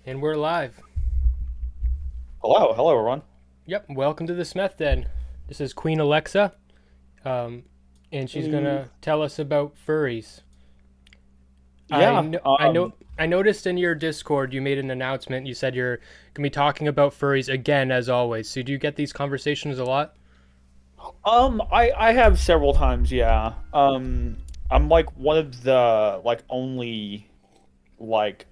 And we're live. Hello everyone. Yep, welcome to the Smeth Den. This is Queen Alexa, um, and she's Uh, gonna tell us about furries. I yeah, know, I know, I noticed in your Discord you made an announcement. You said you're gonna be talking about furries again, as always. So do you get these conversations a lot? I have several times, yeah. I'm like one of the only like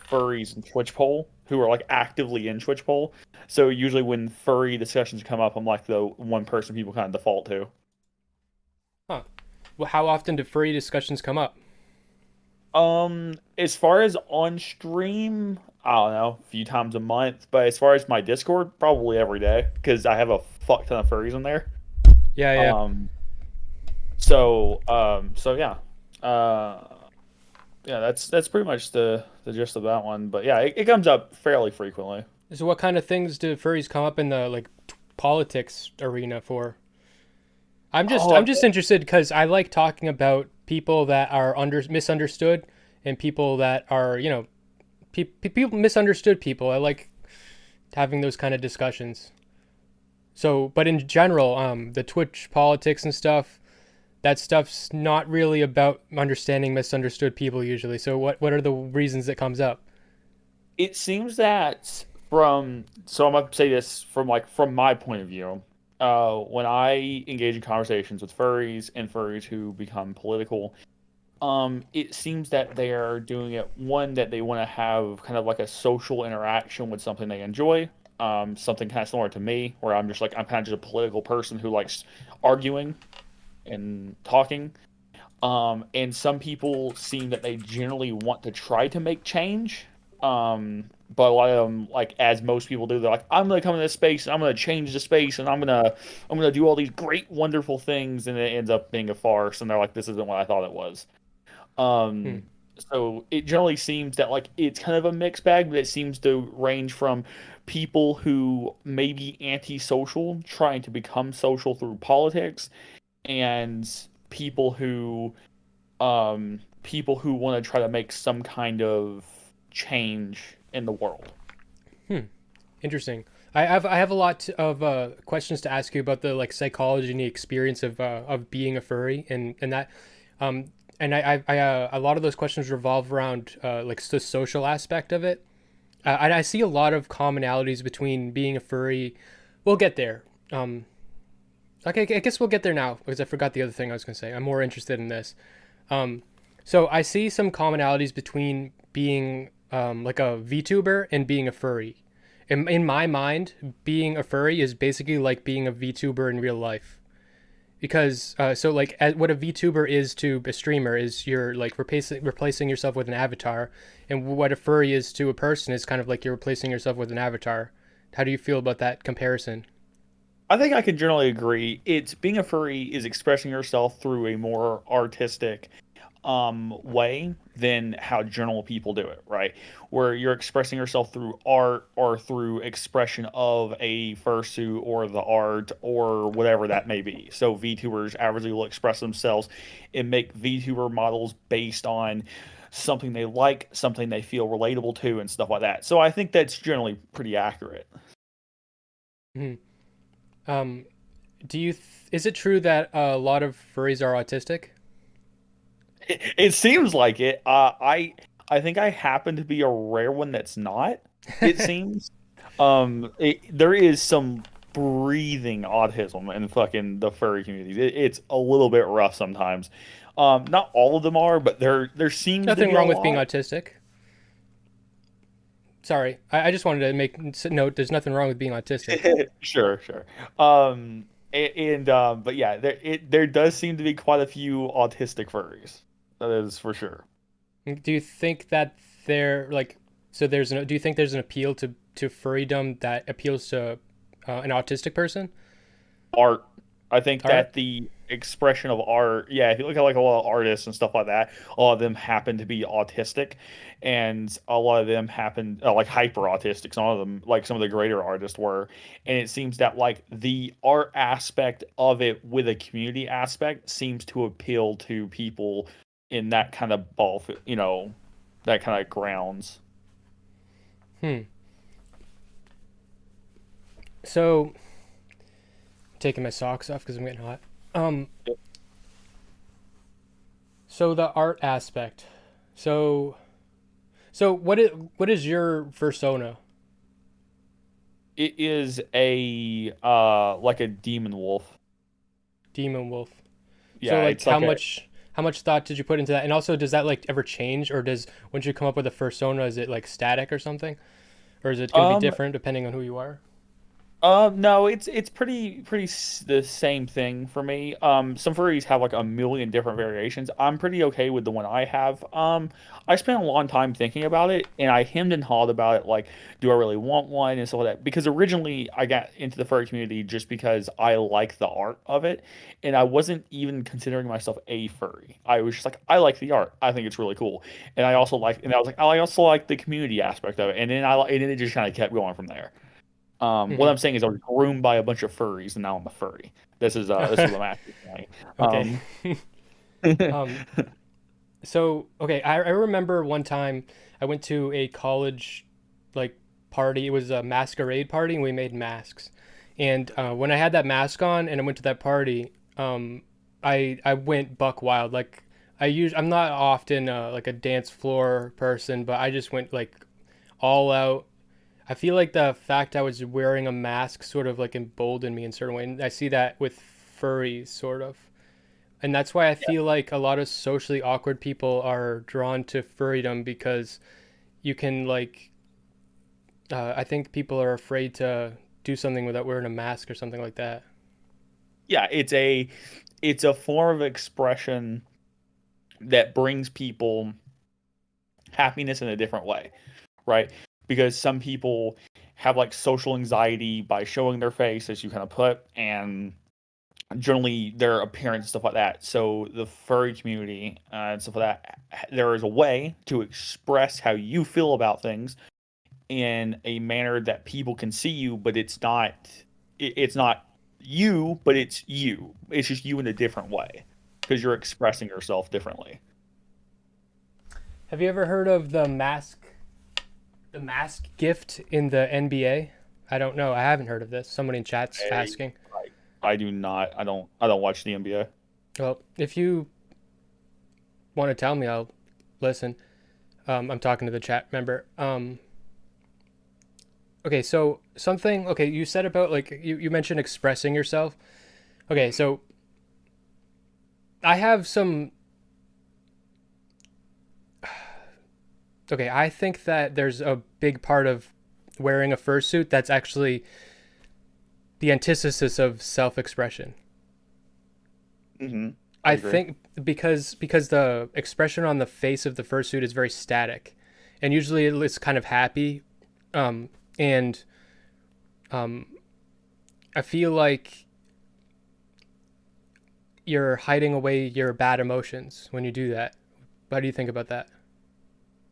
furries in Twitch poll who are like actively in Twitch poll. So usually when furry discussions come up, I'm like the one person people kind of default to. Huh. Well, how often do furry discussions come up? As far as on stream, I don't know, a few times a month, but as far as my Discord, probably every day because I have a fuck ton of furries in there. Yeah, yeah. Um, so yeah. Uh, yeah, that's pretty much the gist of that one. But yeah, it comes up fairly frequently. So what kind of things do furries come up in the politics arena for? I'm Oh, just interested because I like talking about people that are misunderstood and people that are people misunderstood people. I like having those kind of discussions. So, but in general, the Twitch politics and stuff, that stuff's not really about understanding misunderstood people usually. So, what are the reasons it comes up? it seems that I'm gonna say this from my point of view. When I engage in conversations with furries and furries who become political, it seems that they are doing it one that they want to have kind of like a social interaction with something they enjoy. Something kind of similar to me, where I'm kind of just a political person who likes arguing and talking. And some people seem that they generally want to try to make change. But a lot of them, like as most people do, they're like, I'm gonna come in this space, and I'm gonna change the space, and I'm gonna do all these great, wonderful things, and it ends up being a farce. And they're like, this isn't what I thought it was. Hmm. Um, so it generally seems that like it's kind of a mixed bag, but it seems to range from people who may be antisocial, trying to become social through politics, and people who want to try to make some kind of change in the world. Hmm. Interesting. I have a lot of questions to ask you about the psychology and the experience of being a furry and that um a lot of those questions revolve around the social aspect of it. And I see a lot of commonalities between being a furry. We'll get there. Um, okay, I guess we'll get there now because I forgot the other thing I was going to say. I'm more interested in this. Um, so I see some commonalities between being like a VTuber and being a furry. In my mind, being a furry is basically like being a VTuber in real life. Because what a VTuber is to a streamer is you're like replacing yourself with an avatar, and what a furry is to a person is kind of like you're replacing yourself with an avatar. How do you feel about that comparison? I think I can generally agree. It's being a furry is expressing yourself through a more artistic way than how general people do it, right? Where you're expressing yourself through art or through expression of a fursuit or the art or whatever that may be. So VTubers averagely will express themselves and make VTuber models based on something they like, something they feel relatable to, and stuff like that. So I think that's generally pretty accurate. Mhm. Um, is it true that a lot of furries are autistic? It seems like it. I think I happen to be a rare one that's not. It seems. There is some breathing autism in fucking the furry communities. It's a little bit rough sometimes. Not all of them are, but there There's seems to nothing be a wrong with being lot. autistic. Sorry, I just wanted to make note. There's nothing wrong with being autistic. Sure, sure. But yeah, there does seem to be quite a few autistic furries. That is for sure. Do you think that there like so there's an do you think there's an appeal to furrydom that appeals to an autistic person? Art. I think Art? that the expression of art, yeah, if you look at like a lot of artists and stuff like that, a lot of them happen to be autistic, and a lot of them happen like hyper autistic. Some of them, like some of the greater artists, were, and it seems that like the art aspect of it with a community aspect seems to appeal to people in that kind of that kind of grounds. Hmm. So, taking my socks off because I'm getting hot. Um. So the art aspect. So what is your persona? It is a like a demon wolf. Demon wolf. So Yeah, like it's like a how much thought did you put into that? And also, does that like ever change, or does once you come up with a persona, is it like static or something, or is it going to be um different depending on who you are? no, it's the same thing for me. Some furries have like a million different variations. I'm pretty okay with the one I have. I spent a long time thinking about it, and I hemmed and hawed about it. Like, do I really want one and stuff like that? Because originally I got into the furry community just because I like the art of it, and I wasn't even considering myself a furry. I was just like, I like the art. I think it's really cool, and I was like, I also like the community aspect of it, and then it just kind of kept going from there. What Hmm. I'm saying is I was groomed by a bunch of furries, and now I'm a furry. This is what I'm actually saying. Okay. Um, um. So okay, I remember one time I went to a college like party. It was a masquerade party, and we made masks. And when I had that mask on and I went to that party, I went buck wild. Like I'm not often like a dance floor person, but I just went like all out. I feel like the fact I was wearing a mask sort of like emboldened me in a certain way, and I see that with furries sort of. And that's why I feel like a lot of socially awkward people are drawn to furrydom because you can like I think people are afraid to do something without wearing a mask or something like that. yeah, it's a form of expression that brings people happiness in a different way, right? Because some people have like social anxiety by showing their face, as you kind of put, and generally their appearance and stuff like that. So the furry community and stuff like that, there is a way to express how you feel about things in a manner that people can see you, but it's not you, but it's you. It's just you in a different way because you're expressing yourself differently. Have you ever heard of the mask gift in the NBA? I don't know. I haven't heard of this. Somebody in chat's Hey, asking. I do not. I don't watch the NBA. Well, if you want to tell me, I'll listen. I'm talking to the chat member. Okay, so something. Okay, you said about like you mentioned expressing yourself. Okay, so I have some. Okay, I think that there's a big part of wearing a fursuit that's actually the antithesis of self-expression. Hmm. I I agree. think because the expression on the face of the fursuit is very static, and usually it's kind of happy, um, and um, I feel like you're hiding away your bad emotions when you do that. How do you think about that?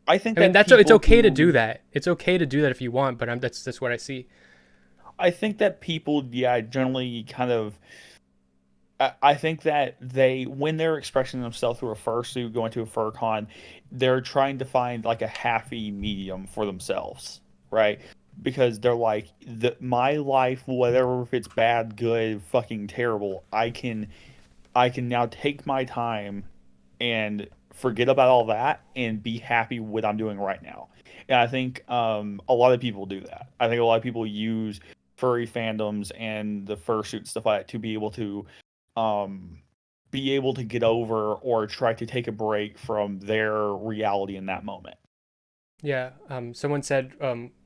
I think I mean, that it's people okay to do who that. It's okay to do that if you want, but that's what I see. I think that people, yeah, generally kind of I think that when they're expressing themselves through a fursuit, going to a fur con, they're trying to find like a happy medium for themselves, right? Because they're like, my life, whatever if it's bad, good, fucking terrible, I can now take my time and forget about all that and be happy with what I'm doing right now. And I think a lot of people do that. I think a lot of people use furry fandoms and the fursuit stuff like that to um, be able to get over or try to take a break from their reality in that moment. Yeah. Someone said,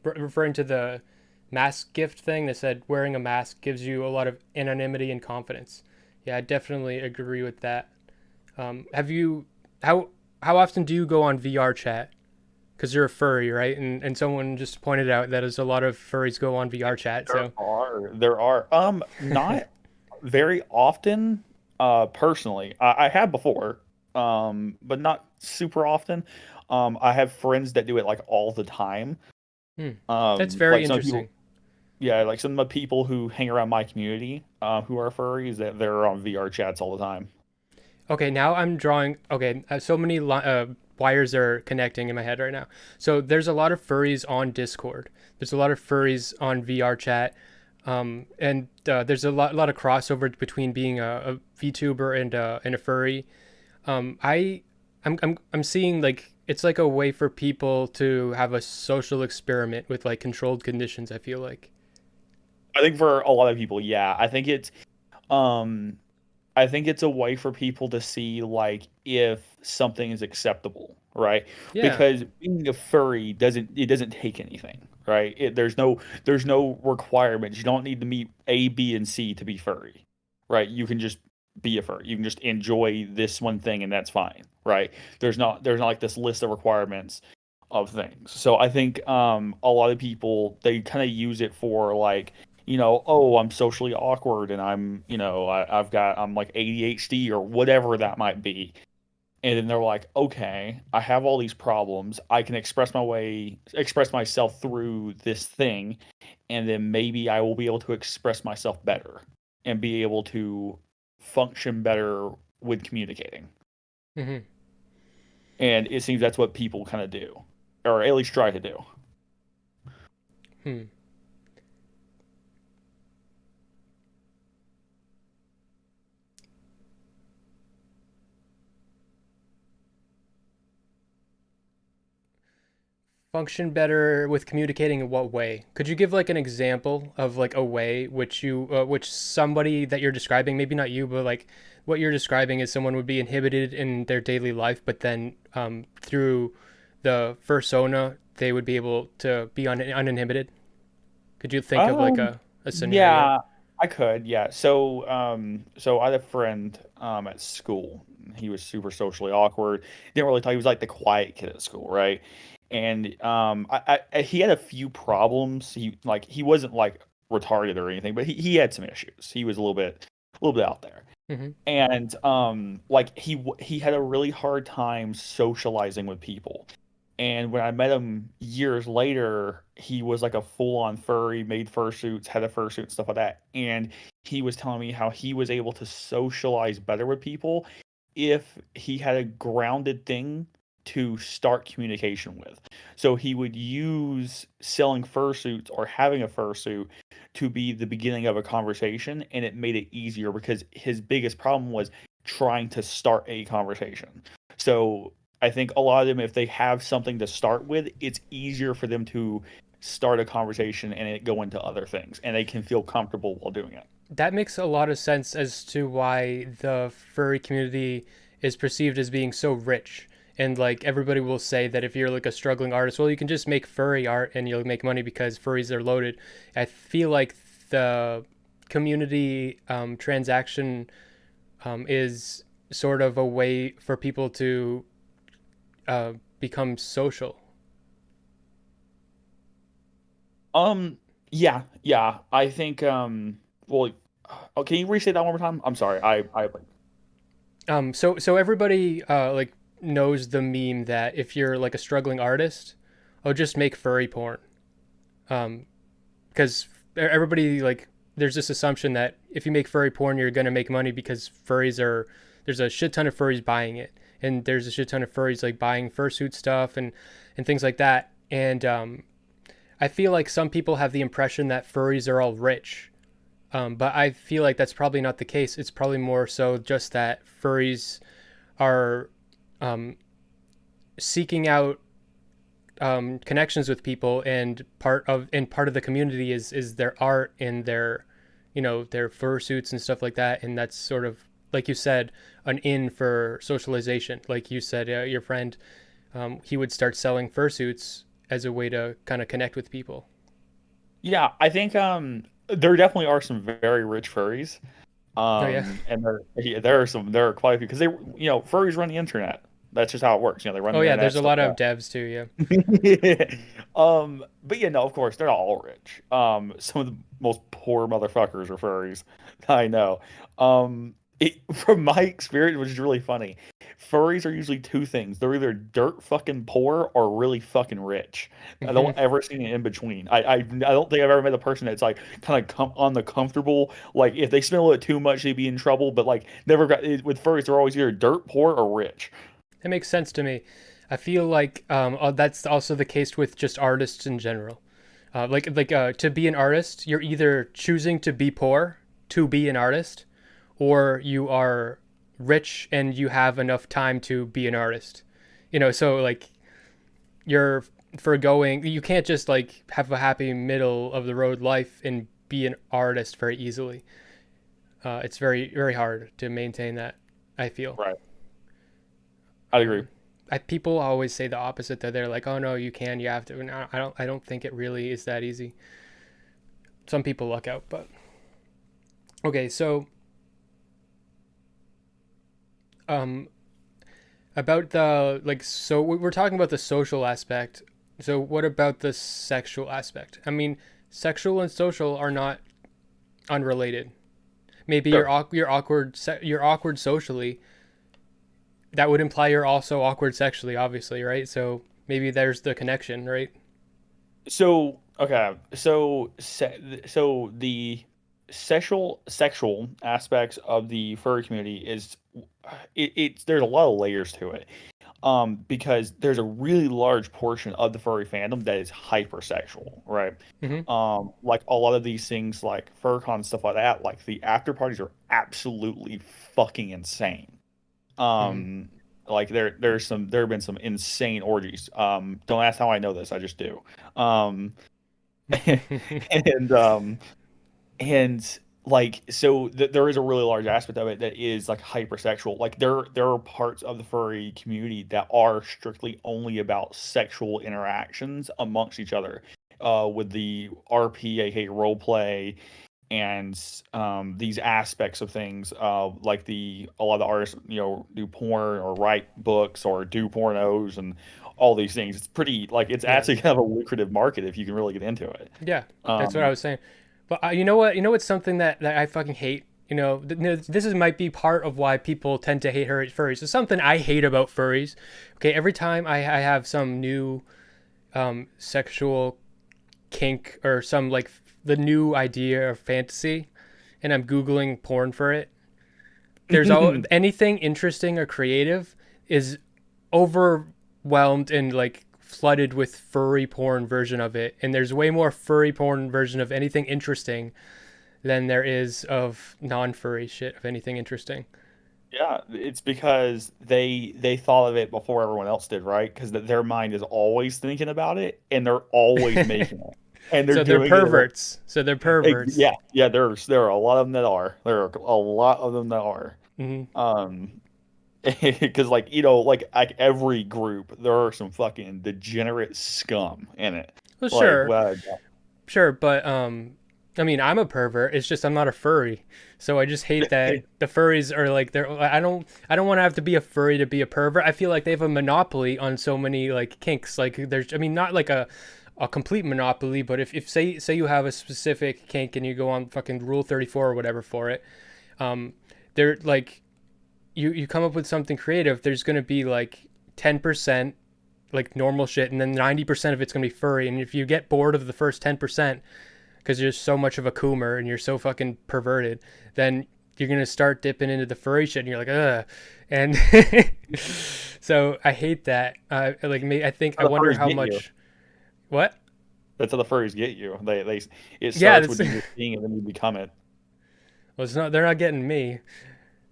referring to the mask gift thing, they said wearing a mask gives you a lot of anonymity and confidence. Yeah, I definitely agree with that. Have you, how, how often do you go on VR chat? Because you're a furry, right? And someone just pointed out that as a lot of furries go on VR chat. So, There are, not very often, personally. I have before, but not super often. I have friends that do it like all the time. hmm, that's very Like some people, interesting. yeah, like some of the people who hang around my community, who are furries, that they're on VR chats all the time. Okay, now I'm drawing. Okay, so many wires are connecting in my head right now. So there's a lot of furries on Discord. There's a lot of furries on VR chat. And there's a lot of crossover between being a VTuber and a furry. I I'm seeing like it's like a way for people to have a social experiment with like controlled conditions. I feel like. I think for a lot of people, yeah, um I think it's a way for people to see like if something is acceptable, right? Yeah. Because being a furry doesn't take anything, right? There's no requirements. You don't need to meet A, B, and C to be furry, right? You can just be a furry. You can just enjoy this one thing and that's fine, right? There's not like this list of requirements of things. So I think a lot of people they kind of use it for like oh, I'm socially awkward and I'm like ADHD or whatever that might be. And then they're like, okay, I have all these problems. I can express myself through this thing, and then maybe I will be able to express myself better and be able to function better with communicating. Hmm. And it seems that's what people kind of do, or at least try to do. Hmm. Function better with communicating in what way? Could you give like an example of like a way which somebody that you're describing, maybe not you, but like what you're describing is someone would be inhibited in their daily life, but then through the fursona they would be able to be uninhibited. Could you think of like Um, a scenario? yeah, I could, yeah. So I had a friend at school. He was super socially awkward. Didn't really talk. He was like the quiet kid at school, right? And he had a few problems. He wasn't like retarded or anything, but he had some issues. He was a little bit out there. Hmm. And like he had a really hard time socializing with people. And when I met him years later, he was like a full-on furry, made fursuits, had a fursuit, stuff like that. And he was telling me how he was able to socialize better with people if he had a grounded thing to start communication with. So he would use selling fursuits or having a fursuit to be the beginning of a conversation, and it made it easier because his biggest problem was trying to start a conversation. So I think a lot of them, if they have something to start with, it's easier for them to start a conversation and it go into other things, and they can feel comfortable while doing it. That makes a lot of sense as to why the furry community is perceived as being so rich. And like everybody will say that if you're like a struggling artist, well, you can just make furry art and you'll make money because furries are loaded. I feel like the community transaction is sort of a way for people to become social. Um, yeah, yeah. I think well, oh, can you restate that one more time? I'm sorry. I So everybody like knows the meme that if you're like a struggling artist, oh, just make furry porn. Um, because everybody like there's this assumption that if you make furry porn, you're gonna make money because furries are there's a shit ton of furries buying it, and there's a shit ton of furries like buying fursuit stuff and things like that. And I feel like some people have the impression that furries are all rich, but I feel like that's probably not the case. It's probably more so just that furries are um, seeking out connections with people, and part of the community is their art and their their fursuits and stuff like that, and that's sort of like you said an in for socialization. Like you said, your friend he would start selling fursuits as a way to kind of connect with people. yeah, I think there definitely are some very rich furries. Oh yeah. And there are quite a few because furries run the internet. That's just how it works. They run Oh the yeah, internet there's a stuff lot like of devs too. Yeah. that. But yeah, no, of course they're not all rich. Some of the most poor motherfuckers are furries. I know. From my experience, which is really funny, furries are usually two things. They're either dirt fucking poor or really fucking rich. I don't ever see an in between. I don't think I've ever met a person that's like kind of on the comfortable. Like if they spend a little bit too much, they'd be in trouble. But like never got with furries, they're always either dirt poor or rich. That makes sense to me. I feel like that's also the case with just artists in general. To be an artist, you're either choosing to be poor to be an artist, or you are rich and you have enough time to be an artist. So like you're foregoing. You can't just like have a happy middle of the road life and be an artist very easily. It's very hard to maintain that. I feel. Right. I agree. Um, People always say the opposite. That they're like, "Oh no, you can, you have to." And I don't. I don't think it really is that easy. Some people luck out, but okay. So, um, about the like, so we're talking about the social aspect. So, what about the sexual aspect? I mean, sexual and social are not unrelated. Maybe Sure. you're awkward socially. That would imply you're also awkward sexually, obviously, right? So maybe there's the connection, right? So okay, so the sexual aspects of the furry community is it's there's a lot of layers to it. Because there's a really large portion of the furry fandom that is hypersexual, right? Mm-hmm. Like a lot of these things, like FurCon and stuff like that, like the after parties are absolutely fucking insane. Um, like there have been some insane orgies. Don't ask how I know this, I just do. Um, Mm-hmm. and and like there is a really large aspect of it that is like hypersexual. Like there are parts of the furry community that are strictly only about sexual interactions amongst each other. With the RP, aka role play, and these aspects of things, like the a lot of the artists, do porn or write books or do pornos and all these things. It's pretty like it's Yeah, actually kind of a lucrative market if you can really get into it. yeah, that's what I Um, was saying. But you know what? You know what's something that I fucking hate. This is might be part of why people tend to hate furries. It's something I hate about furries. Okay, every time I have some new sexual kink or some like the new idea of fantasy, and I'm googling porn for it, there's all anything interesting or creative is overwhelmed and like flooded with furry porn version of it, and there's way more furry porn version of anything interesting than there is of non-furry shit of anything interesting. Yeah, it's because they thought of it before everyone else did, right? Because their mind is always thinking about it, and they're always making it, and they're So they're doing it. perverts. So they're perverts. Yeah. There are a lot of them that are. There are a lot of them that are. Hmm. Um, because like every group, there are some fucking degenerate scum in it. Well, Like, sure, well, sure, but I mean, I'm a pervert. It's just I'm not a furry. So I just hate that the furries are like they're. I don't want to have to be a furry to be a pervert. I feel like they have a monopoly on so many like kinks. Like there's, I mean, not like a complete monopoly, but if say you have a specific kink and you go on fucking Rule 34 or whatever for it, um, they're like you come up with something creative. There's gonna be like 10% like normal shit, and then 90% of it's gonna be furry. And if you get bored of the first 10%, because you're so much of a coomer and you're so fucking perverted, then you're gonna start dipping into the furry shit, and you're like, ugh. And so I hate that. Like me, I think I how the wonder furries how get you. much. What? That's how the furries get you. It Yeah, starts that's. with you just being it, and then you become it. Well, it's not. They're not getting me.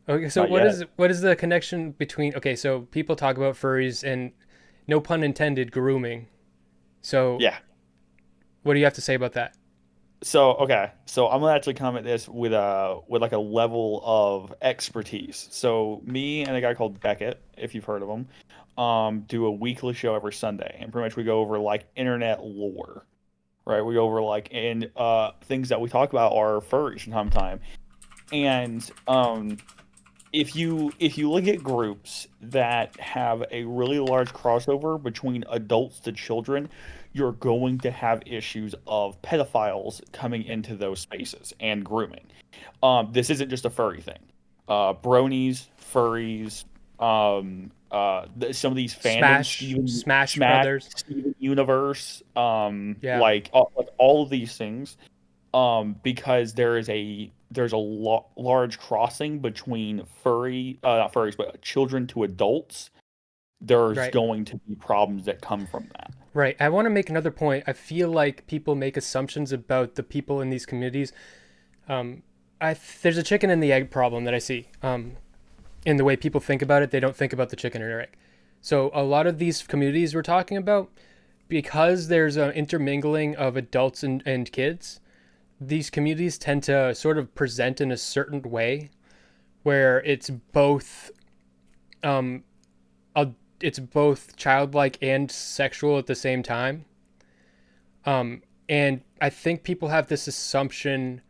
Okay, so Not yet. what is the connection between? Okay, so people talk about furries and no pun intended grooming. So Yeah. what do you have to say about that? So okay, so I'm gonna actually comment this with like a level of expertise. So me and a guy called Beckett, if you've heard of him, do a weekly show every Sunday, and pretty much we go over like internet lore, right? We go over like and things that we talk about are furries from time to time, and if you look at groups that have a really large crossover between adults to children, you're going to have issues of pedophiles coming into those spaces and grooming. This isn't just a furry thing. Bronies, furries, some of these fandoms, Smash Brothers. Steven Universe, Yeah, like all of these things, because there's a large crossing between not furries, but children to adults, there's Right. going to be problems that come from that. Right. I want to make another point. I feel like people make assumptions about the people in these communities. Um, there's a chicken and the egg problem that I see. In the way people think about it, they don't think about the chicken and egg. So a lot of these communities we're talking about, because there's an intermingling of adults and kids, these communities tend to sort of present in a certain way where um, it's both childlike and sexual at the same time. And I think people have this assumption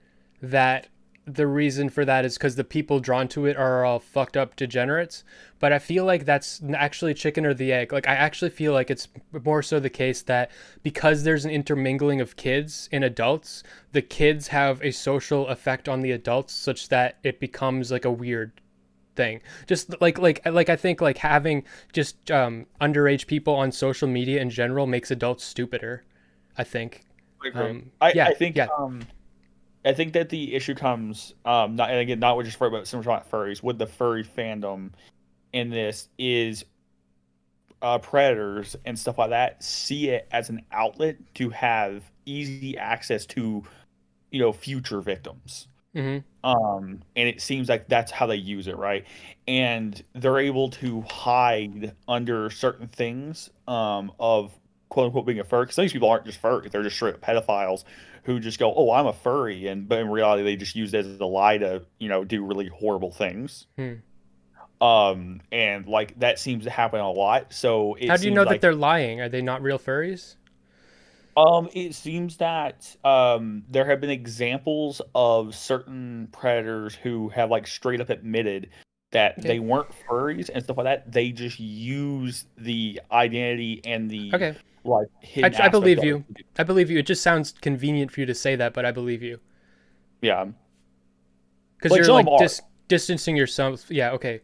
that the reason for that is because the people drawn to it are all fucked up degenerates. But I feel like that's actually chicken or the egg. Like, I actually feel like it's more so the case that because there's an intermingling of kids and adults, the kids have a social effect on the adults such that it becomes like a weird thing. Just like I think like having just underage people on social media in general makes adults stupider. I think. I agree. I, Yeah, I think yeah, um I think that the issue comes not, and again, not with just furry, but similar to furries, with the furry fandom in this is predators and stuff like that see it as an outlet to have easy access to, future victims. mm-hmm. And it seems like that's how they use it, right? And they're able to hide under certain things, of quote unquote being a furry. Because some of these people aren't just furries; they're just straight up pedophiles who just go, "Oh, I'm a furry," and but in reality, they just use it as a lie to, do really horrible things. Hmm. And like that seems to happen a lot. So How it do you know seems that like they're lying? Are they not real furries? It seems that there have been examples of certain predators who have like straight up admitted that Okay, they weren't furries and stuff like that. They just use the identity and the okay, like hidden I aspect believe of you. it. I believe you. It just sounds convenient for you to say that, but I believe you Yeah, because like you're some of them like are. distancing yourself. Yeah. Okay.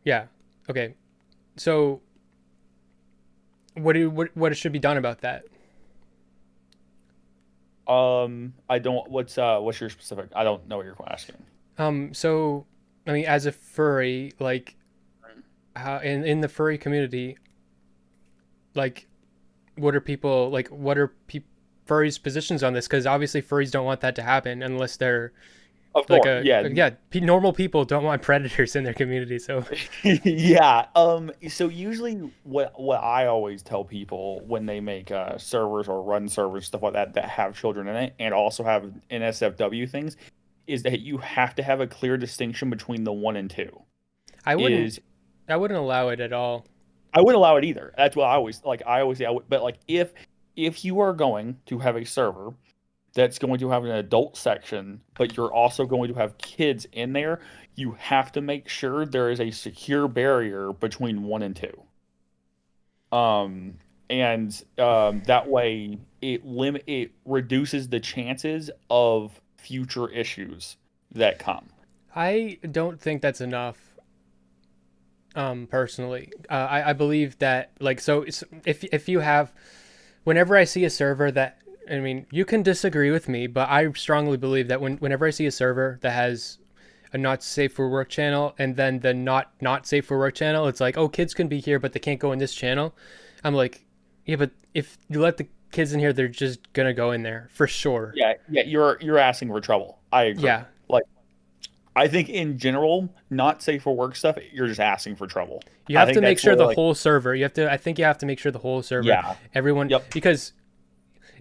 Yeah. Okay. So what should be done about that? I don't. What's your specific? I don't know what you're asking. So I mean, as a furry, like how in the furry community, like what are people like? What are furries' positions on this? Because obviously furries don't want that to happen unless they're Of like course, yeah. yeah. Normal people don't want predators in their community. So Yeah. So usually, what I always tell people when they make servers or run servers, stuff like that, that have children in it, and also have NSFW things, is that you have to have a clear distinction between the one and two. I wouldn't Is I wouldn't allow it at all. I wouldn't allow it either. That's what I always like. I always say I would, but like if you are going to have a server that's going to have an adult section, but you're also going to have kids in there, you have to make sure there is a secure barrier between one and two. Um, and that way it reduces the chances of future issues that come. I don't think that's enough. Personally, I believe that like so if you have whenever I see a server that I mean you can disagree with me, but I strongly believe that whenever I see a server that has a not safe for work channel and then the not safe for work channel, it's like, oh, kids can be here but they can't go in this channel. I'm like, yeah, but if you let the kids in here, they're just gonna go in there for sure. Yeah, yeah, you're asking for trouble. I agree. Yeah, Like I think in general, not safe for work stuff, you're just asking for trouble. you I have think to make that's sure where the like whole server. You have to. I think you have to make sure the whole server, yeah. everyone, Yep. because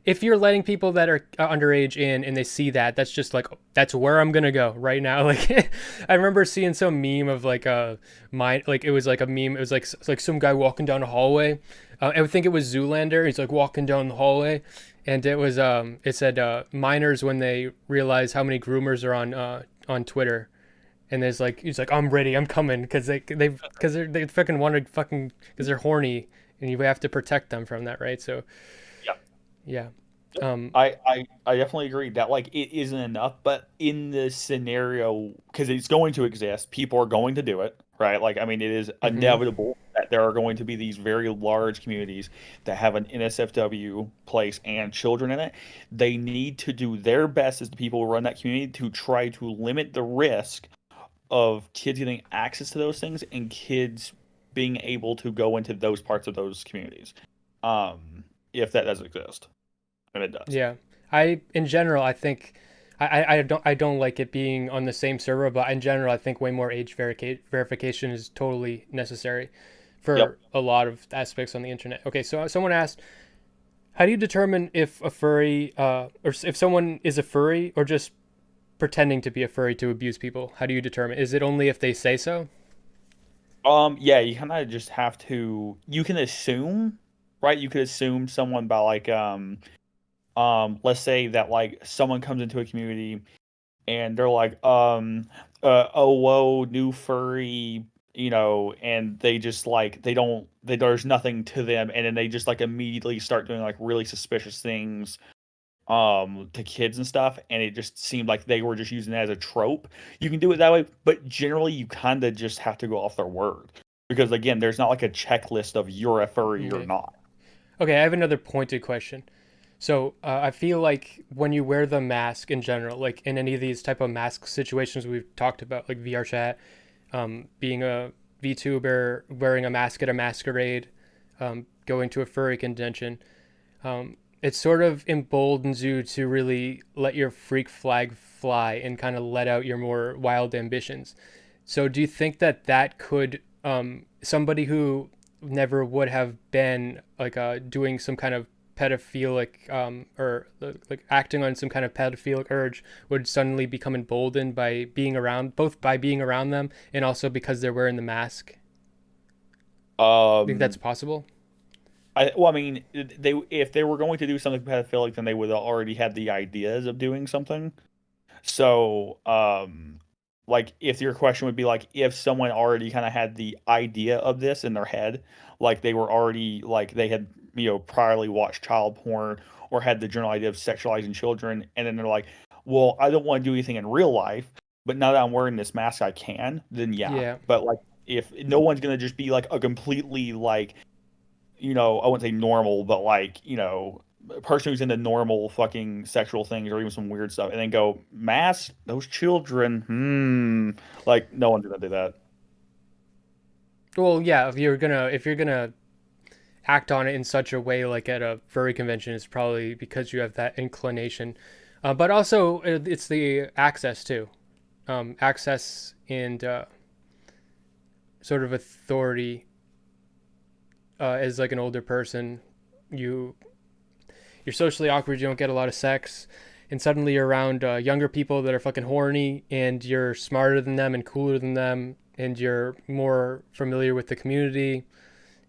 if you're letting people that are underage in and they see that, that's just like that's where I'm gonna go right now. Like I remember seeing some meme of like a mine, like it was like a meme. It was like some guy walking down a hallway. I would think it was Zoolander. He's like walking down the hallway, and it said minors when they realize how many groomers are on Twitter. And there's like he's like I'm ready, I'm coming because they fucking want to fucking because they're horny and you have to protect them from that, right? So Yeah. yeah. Um, I definitely agree that like it isn't enough, but in this scenario, because it's going to exist, people are going to do it, right? Like I mean, it is mhm. inevitable that there are going to be these very large communities that have an NSFW place and children in it. They need to do their best as the people who run that community to try to limit the risk of kids getting access to those things and kids being able to go into those parts of those communities, if that does exist, and it does. Yeah. In general, I think I don't like it being on the same server, but in general, I think way more age verification is totally necessary Yep. for a lot of aspects on the internet. Okay, so someone asked, how do you determine if a furry, or if someone is a furry or just pretending to be a furry to abuse people? How do you determine? Is it only if they say so? Yeah, you kind of just have to. You can assume, right? You could assume someone by like, let's say that like someone comes into a community and they're like, oh whoa, new furry, and they just like there's nothing to them, and then they just like immediately start doing like really suspicious things to kids and stuff, and it just seemed like they were just using it as a trope. You can do it that way, but generally you kind of just have to go off their word, because again, there's not like a checklist of you're a furry or Okay. not. Okay, I have another pointed question. So I feel like when you wear the mask in general, like in any of these type of mask situations we've talked about, like VR chat, being a VTuber, wearing a mask at a masquerade, going to a furry convention, it sort of emboldens you to really let your freak flag fly and kind of let out your more wild ambitions. So do you think that that could, somebody who never would have been like doing some kind of pedophilic, or like acting on some kind of pedophilic urge, would suddenly become emboldened by being around, both by being around them and also because they're wearing the mask? I think that's Um, possible. I mean, they if they were going to do something pedophilic, then they would have already had the ideas of doing something. So, like if your question would be like if someone already kind of had the idea of this in their head, like they were already like they had priorly watched child porn or had the general idea of sexualizing children, and then they're like, well, I don't want to do anything in real life, but now that I'm wearing this mask, I can. Then yeah, Yeah. but like if no one's gonna just be like a completely like I wouldn't say normal, but like, a person who's into normal fucking sexual things or even some weird stuff and then go, mass those children, like no one's gonna do that. Well, yeah, if you're gonna act on it in such a way like at a furry convention, it's probably because you have that inclination. But also, it's the access too, access and sort of authority. As like an older person, you you're socially awkward. You don't get a lot of sex, and suddenly you're around younger people that are fucking horny, and you're smarter than them and cooler than them, and you're more familiar with the community,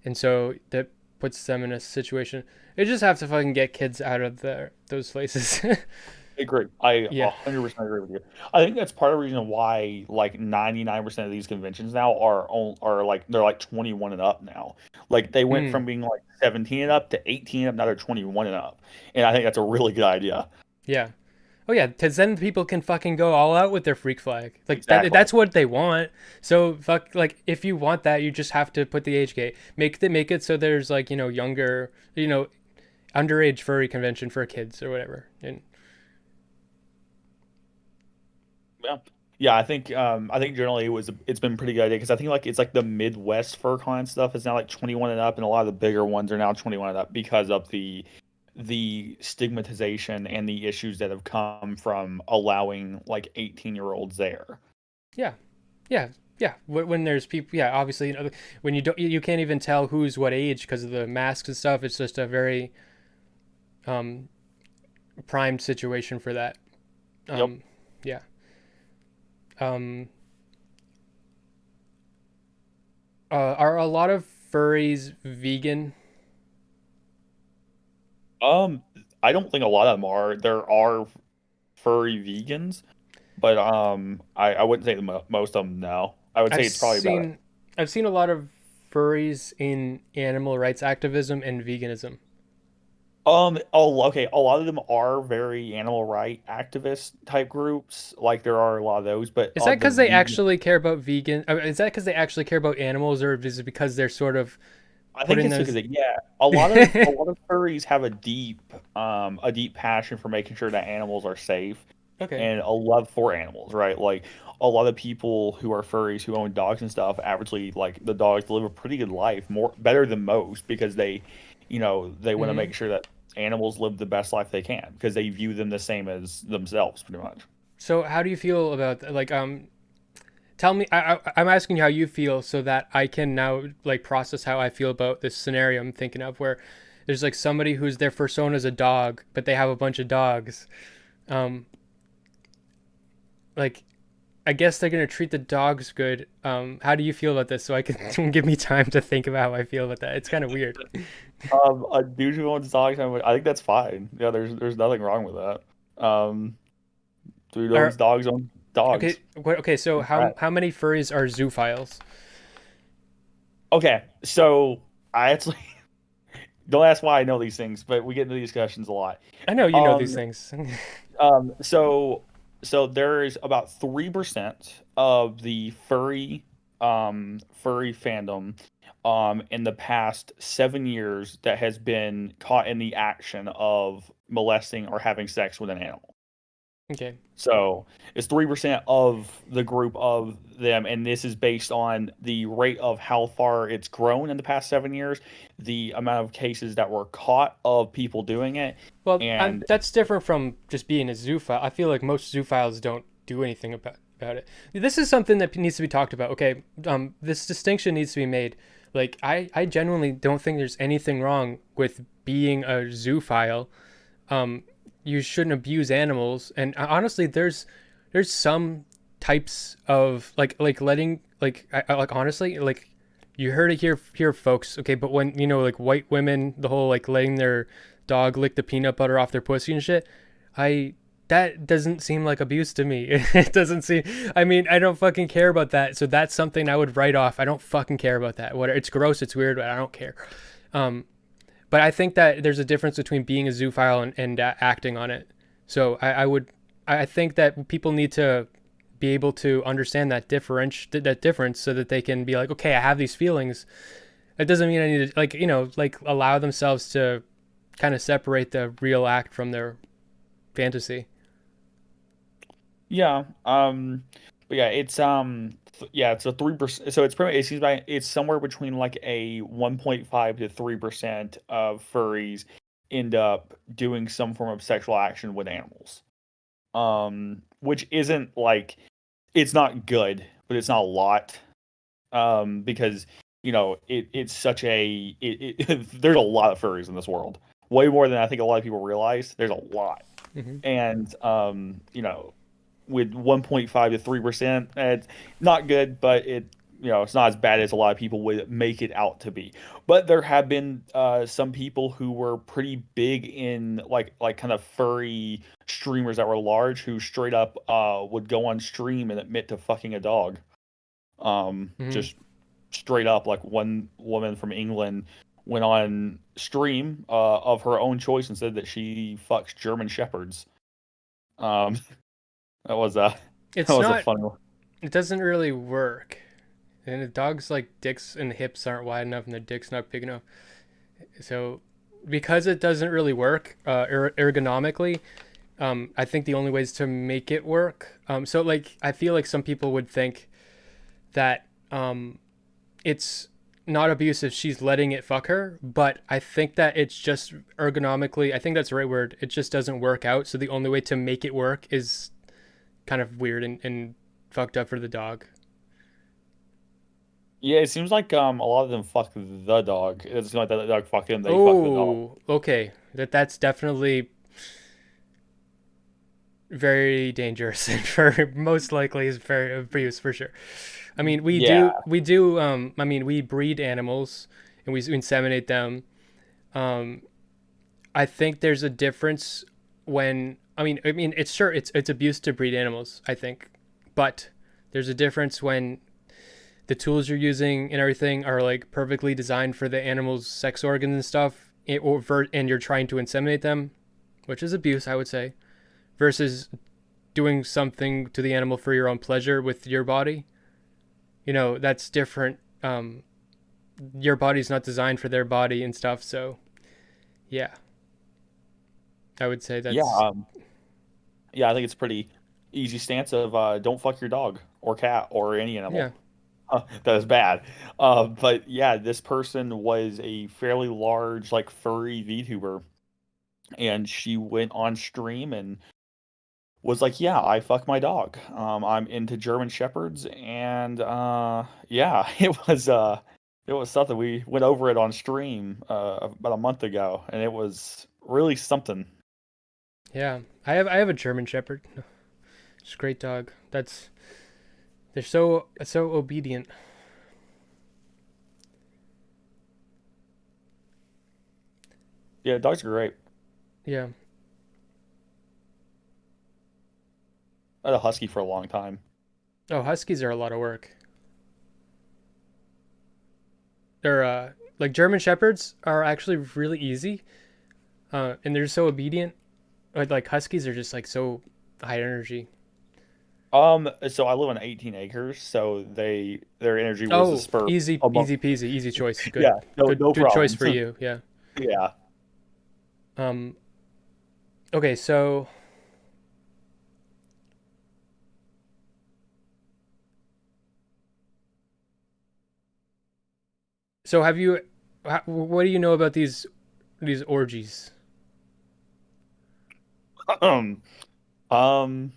and so that puts them in a situation. They just have to fucking get kids out of those places. I agree. I Yeah. 100% agree with you. I think that's part of the reason why like 99% of these conventions now are like they're like 21 and up now. Like they went Mm, from being like 17 and up to 18 and up, now they're 21 and up. And I think that's a really good idea. yeah. Oh yeah, because then people can fucking go all out with their freak flag. Like that. Exactly. That's what they want. So fuck. Like if you want that, you just have to put the age gate. Make it so there's like younger, underage furry convention for kids or whatever. And Yeah. Yeah, I think generally it's been a pretty good idea because I think like it's like the Midwest FurCon stuff is now like 21 and up, and a lot of the bigger ones are now 21 and up because of the stigmatization and the issues that have come from allowing like 18-year-olds there. yeah, yeah, yeah. When there's people, yeah, obviously, when you can't even tell who's what age because of the masks and stuff. It's just a very um primed situation for that. Yep. Um, yeah. Um, are a lot of furries vegan? Um, I don't think a lot of them are. There are furry vegans, but I wouldn't say most of them. No, I would I've say it's probably about seen I've seen a lot of furries in animal rights activism and veganism. Oh, okay. A lot of them are very animal right activist type groups. Like there are a lot of those, but Is that the because they vegan, actually care about vegan? Is that because they actually care about animals, or is it because they're sort of I think putting it's because those? yeah, a lot of furries have a deep passion for making sure that animals are safe. Okay. and a love for animals, right? Like a lot of people who are furries who own dogs and stuff, averagely like the dogs live a pretty good life, more better than most because they want to Hmm. make sure that animals live the best life they can because they view them the same as themselves, pretty much. So how do you feel about that? Like, tell me. I'm asking you how you feel so that I can now like process how I feel about this scenario I'm thinking of, where there's like somebody who's their persona is a dog, but they have a bunch of dogs. Um, like I guess they're gonna treat the dogs good. How do you feel about this? So I can give me time to think about how I feel about that. It's kind of weird. A dude who owns dogs, I think that's fine. Yeah, there's nothing wrong with that. Dude owns Or dogs, owns okay, dogs. what? Okay, so Right. how many furries are zoophiles? Okay, so I actually don't ask why I know these things, but we get into these discussions a lot. I know you know these Um, things. um, so so there's about 3% of the furry fandom in the past 7 years that has been caught in the action of molesting or having sex with an animal. Okay. So it's 3% of the group of them, and this is based on the rate of how far it's grown in the past 7 years, the amount of cases that were caught of people doing it, Well, and that's different from just being a zoophile. I feel like most zoophiles don't do anything about it. This is something that needs to be talked about. Okay, this distinction needs to be made. Like, I genuinely don't think there's anything wrong with being a zoophile. Um, you shouldn't abuse animals, and honestly, there's some types of like letting like honestly like you heard it here folks, okay, but when like white women, the whole like letting their dog lick the peanut butter off their pussy and shit, I that doesn't seem like abuse to me. It doesn't seem, I mean, I don't fucking care about that, so that's something I would write off. I don't fucking care about that. What, it's gross, it's weird, but I don't care. um but I think that there's a difference between being a zoophile and acting on it. So I think that people need to be able to understand that difference so that they can be like, okay, I have these feelings. It doesn't mean I need to like like allow themselves to kind of separate the real act from their fantasy. yeah, but yeah, yeah, it's a 3%. So it seems like it's somewhere between like a 1.5 to 3% of furries end up doing some form of sexual action with animals. Which isn't like it's not good, but it's not a lot. Because it's such there's a lot of furries in this world, way more than I think a lot of people realize. There's a lot, Hmm. and with 1.5 to 3%, it's not good, but it's not as bad as a lot of people would make it out to be. But there have been some people who were pretty big in like kind of furry streamers that were large who straight up would go on stream and admit to fucking a dog. Hmm. Just straight up, like one woman from England went on stream of her own choice and said that she fucks German shepherds. Um, that was a that It's was a not. funny one. It doesn't really work. And the dog's like dicks and hips aren't wide enough, and their dick's not big enough. So because it doesn't really work ergonomically, I think the only ways to make it work. So like I feel like some people would think that it's not abusive. She's letting it fuck her, but I think that it's just ergonomically. I think that's the right word. It just doesn't work out. So the only way to make it work is kind of weird and fucked up for the dog. Yeah, it seems like a lot of them fuck the dog. It's not that the dog fuck them; they fuck the dog. Oh, okay. That's definitely very dangerous and for most likely is very abuse for sure. I mean, Yeah, we do I mean, we breed animals and we inseminate them. Um I think there's a difference when I mean it's sure it's abuse to breed animals, I think. But there's a difference when the tools you're using and everything are like perfectly designed for the animal's sex organs and stuff, and you're trying to inseminate them, which is abuse, I would say, versus doing something to the animal for your own pleasure with your body. That's different. Your body's not designed for their body and stuff, so yeah, I would say yeah. that's Yeah, I think it's pretty easy stance of don't fuck your dog or cat or any Yeah. animal. That is bad. But yeah, this person was a fairly large like furry VTuber, and she went on stream and was like, "Yeah, I fuck my dog. I'm into German shepherds," and yeah, it was something. We went over it on stream about a month ago, and it was really something. Yeah. I have a German Shepherd. It's a great dog. They're so obedient. Yeah, dogs are great. Yeah. I had a husky for a long time. Oh, huskies are a lot of work. They're like German shepherds are actually really easy. And they're so obedient. But like huskies are just like so high energy. So I live on 18 acres, so their energy was the Oh, spur easy, among. easy peasy, easy choice. Yeah, no Good choice problem. for you. Yeah. Yeah. Um. Okay, so have you? What do you know about these orgies? Um, um,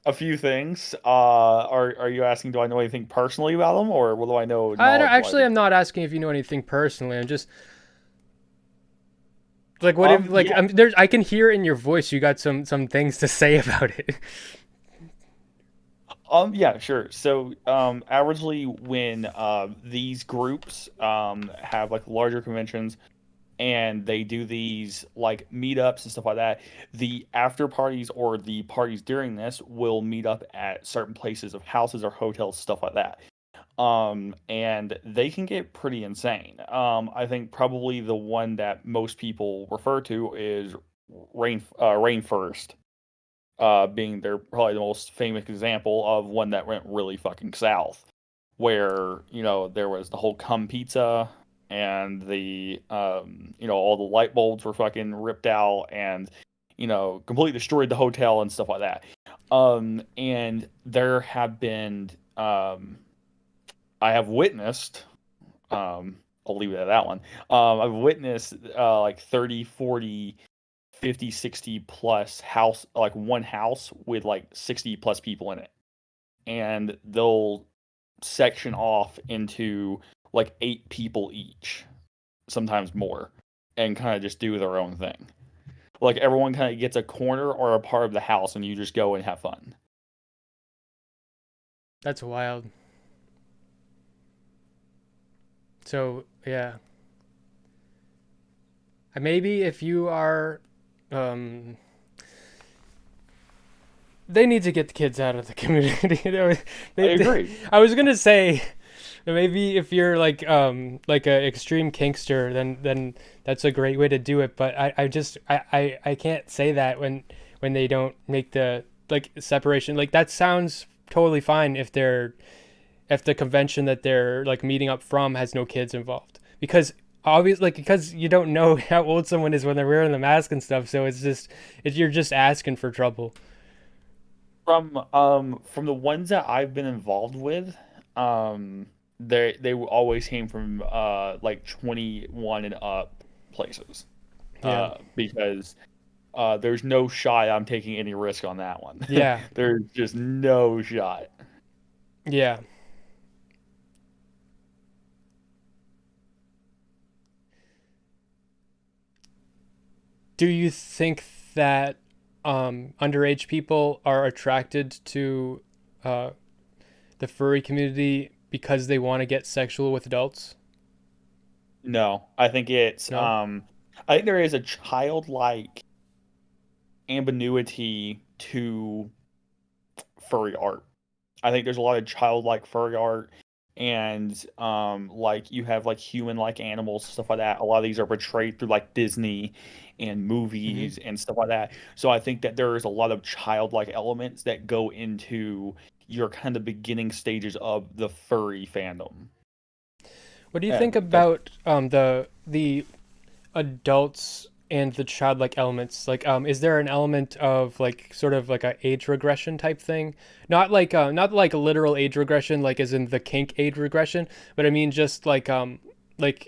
a few things. Are you asking, do I know anything personally about them, or what do I know I don't, knowledge wise? actually, I'm not asking if you know anything personally. I'm just like, what if like Yeah. there's I can hear in your voice you got some things to say about it. Yeah, sure. So, averagely when these groups have like larger conventions and they do these like meetups and stuff like that, the after parties or the parties during this will meet up at certain places of houses or hotels, stuff like that. And they can get pretty insane. I think probably the one that most people refer to is Rainforest, being their probably the most famous example of one that went really fucking south, where there was the whole cum pizza and the all the light bulbs were fucking ripped out and completely destroyed the hotel and stuff like that. And there have been I have witnessed I'll leave it at that one. I've witnessed like 30, 40, 50, 60 plus house, like one house with like 60 plus people in it. And they'll section off into like 8 people each, sometimes more, and kind of just do their own thing. Like everyone kind of gets a corner or a part of the house, and you just go and have fun. That's wild. So yeah, maybe if you are, um, they need to get the kids out of the community. I they, agree. I was gonna say maybe if you're like a extreme kinkster, then that's a great way to do it. But I can't say that when they don't make the like separation. Like that sounds totally fine if the convention that they're like meeting up from has no kids involved, because obviously like because you don't know how old someone is when they're wearing the mask and stuff, so you're just asking for trouble. From the ones that I've been involved with, they always came from like 21 and up places. Yeah. Because there's no shot I'm taking any risk on that one. Yeah. There's just no shot. Yeah. Do you think that underage people are attracted to uh, the furry community because they want to get sexual with adults? No, No. I think there is a childlike ambiguity to furry art. I think there's a lot of childlike furry art, and like you have like human like animals, stuff like that. A lot of these are portrayed through like Disney and Hmm. movies and stuff like that. So I think that there is a lot of childlike elements that go into your kind of beginning stages of the furry fandom. What do you think And that's about the adults? and the childlike elements. Like, is there an element of like sort of like a age regression type thing? Not like a literal age regression, like as in the kink age regression, but I mean just like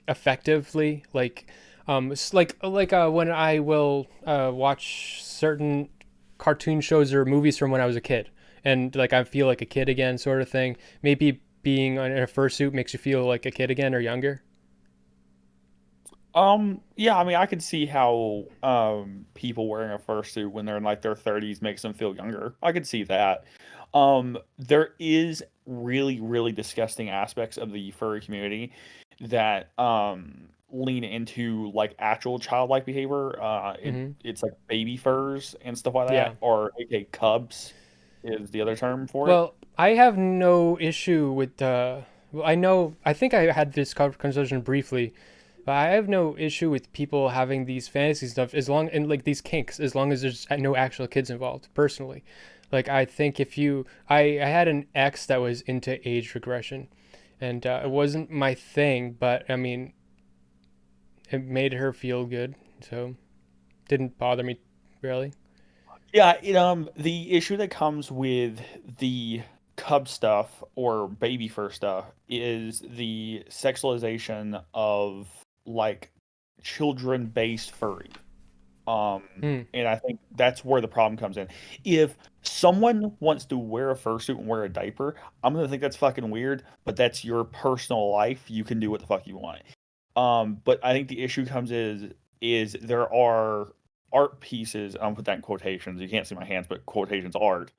effectively when I will watch certain cartoon shows or movies from when I was a kid, and like I feel like a kid again, sort of thing. Maybe being in a fursuit makes you feel like a kid again or younger. Yeah, I mean, I could see how people wearing a fursuit when they're in like their 30s makes them feel younger. I could see that. There is really, really disgusting aspects of the furry community that lean into like actual childlike behavior. Mm-hmm. It's like baby furs and stuff like Yeah. that, or aka cubs is the other term for it. Well, I have no issue with well, I think I had this conversation briefly, but I have no issue with people having these fantasy stuff as long and like these kinks as long as there's no actual kids involved. Personally, like I think if you, I had an ex that was into age regression, and it wasn't my thing, but I mean, it made her feel good, so didn't bother me really. Yeah, the issue that comes with the cub stuff or baby fur stuff is the sexualization of like children-based furry. Hmm. And I think that's where the problem comes in. If someone wants to wear a fursuit and wear a diaper, I'm gonna think that's fucking weird, but that's your personal life. You can do what the fuck you want. But I think the issue comes is there are art pieces. I'm put that in quotations. You can't see my hands, but quotations art.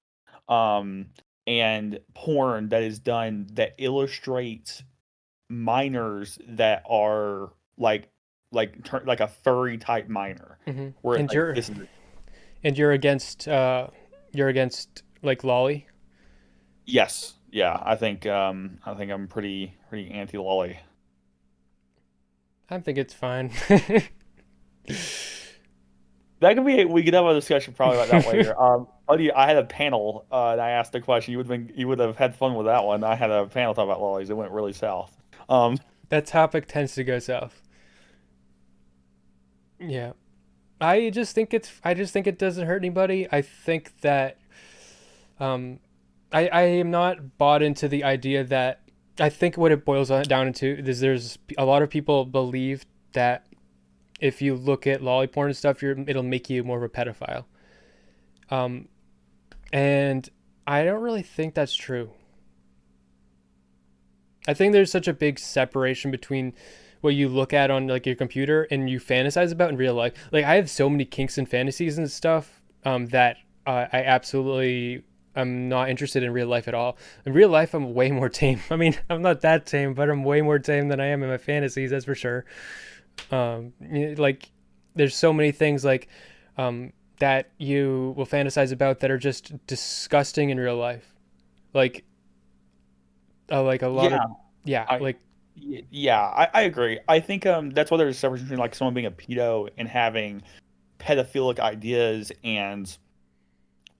Um, and porn that is done that illustrates minors that are like a furry type minor, Mm-hmm. where it's And like you're this is and you're against like lolly. yes, yeah. I think I'm pretty anti lolly. I think it's fine. That could be. We could have a discussion probably about that later. Buddy, I had a panel and I asked a question. You would have had fun with that one. I had a panel talk about lollies. It went really south. Um, That topic tends to go south. Yeah. I just think it doesn't hurt anybody. I think that um I am not bought into the idea that I think what it boils down into is there's a lot of people believe that if you look at lolly porn and stuff, it'll make you more of a pedophile. Um, and I don't really think that's true. I think there's such a big separation between what you look at on like your computer and you fantasize about in real life. Like I have so many kinks and fantasies and stuff that I absolutely am not interested in real life at all. In real life, I'm way more tame. I mean, I'm not that tame, but I'm way more tame than I am in my fantasies. That's for sure. Like there's so many things that you will fantasize about that are just disgusting in real life. Like like a lot of yeah, yeah, I like yeah, I agree. I think that's why there's a separation between like someone being a pedo and having pedophilic ideas and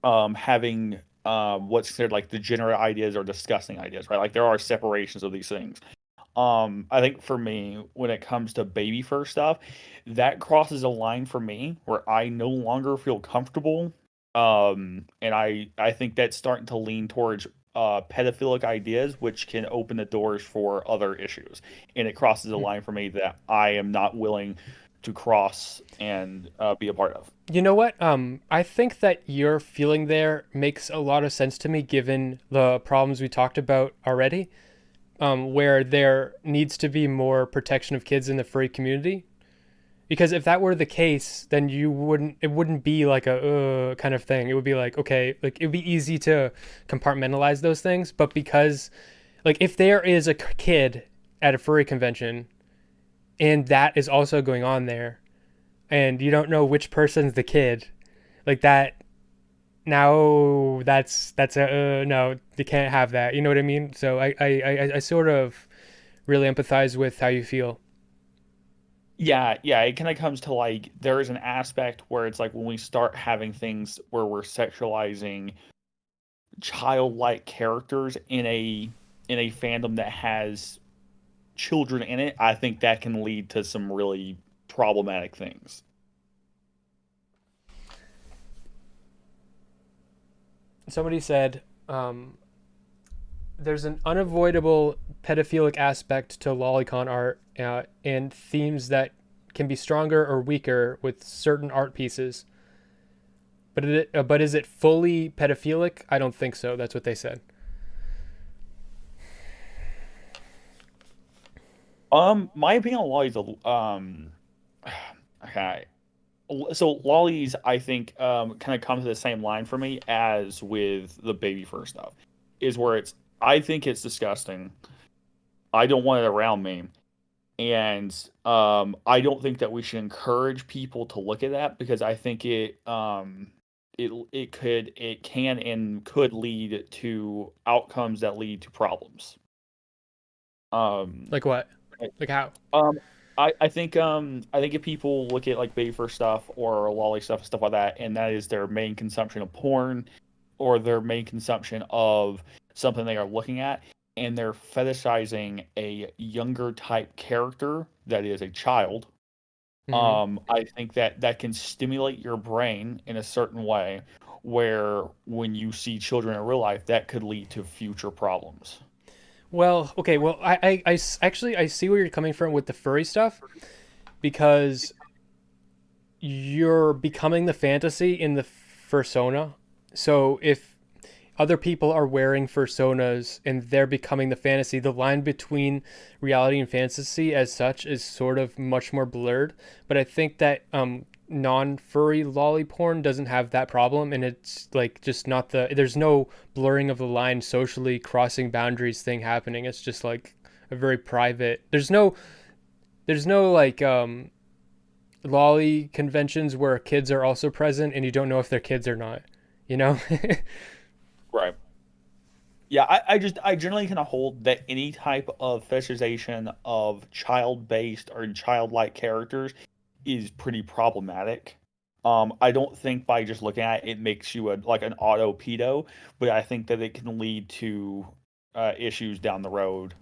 having what's considered like degenerate ideas or disgusting ideas, right? Like there are separations of these things. I think for me, when it comes to baby fur stuff, that crosses a line for me where I no longer feel comfortable. And I think that's starting to lean towards pedophilic ideas, which can open the doors for other issues. And it crosses a line for me that I am not willing to cross and be a part of. you know what? I think that your feeling there makes a lot of sense to me given the problems we talked about already. Where there needs to be more protection of kids in the furry community. Because if that were the case, then it wouldn't be like a kind of thing. It would be like, okay, like it would be easy to compartmentalize those things. But because, like, if there is a kid at a furry convention and that is also going on there, and you don't know which person's the kid, like that, now that's a no, you can't have that. You know what I mean? So I sort of really empathize with how you feel. Yeah, yeah, it kind of comes to like there is an aspect where it's like when we start having things where we're sexualizing childlike characters in a fandom that has children in it, I think that can lead to some really problematic things. somebody said there's an unavoidable pedophilic aspect to lolicon art and themes that can be stronger or weaker with certain art pieces. But is it fully pedophilic? I don't think so. That's what they said. My opinion on lollies, okay. So lollies, I think, kind of come to the same line for me as with the baby fur stuff, is where I think it's disgusting. I don't want it around me, and I don't think that we should encourage people to look at that because I think it can and could lead to outcomes that lead to problems. Um, Like what? Like how? Um, I think if people look at like baby first stuff or lolly stuff and stuff like that, and that is their main consumption of porn or their main consumption of something they are looking at, and they're fetishizing a younger type character that is a child, Mm-hmm. I think that that can stimulate your brain in a certain way where when you see children in real life, that could lead to future problems. Well, okay. Well, actually I see where you're coming from with the furry stuff because you're becoming the fantasy in the fursona. So if other people are wearing fursonas and they're becoming the fantasy, the line between reality and fantasy as such is sort of much more blurred. But I think that non-furry lolly porn doesn't have that problem, and it's like just not there's no blurring of the line socially crossing boundaries thing happening. It's just like a very private. There's no like lolly conventions where kids are also present and you don't know if they're kids or not. You know? Right. Yeah, I generally kind of hold that any type of fetishization of child-based or childlike characters is pretty problematic. I don't think by just looking at it, it makes you like an auto pedo, but I think that it can lead to issues down the road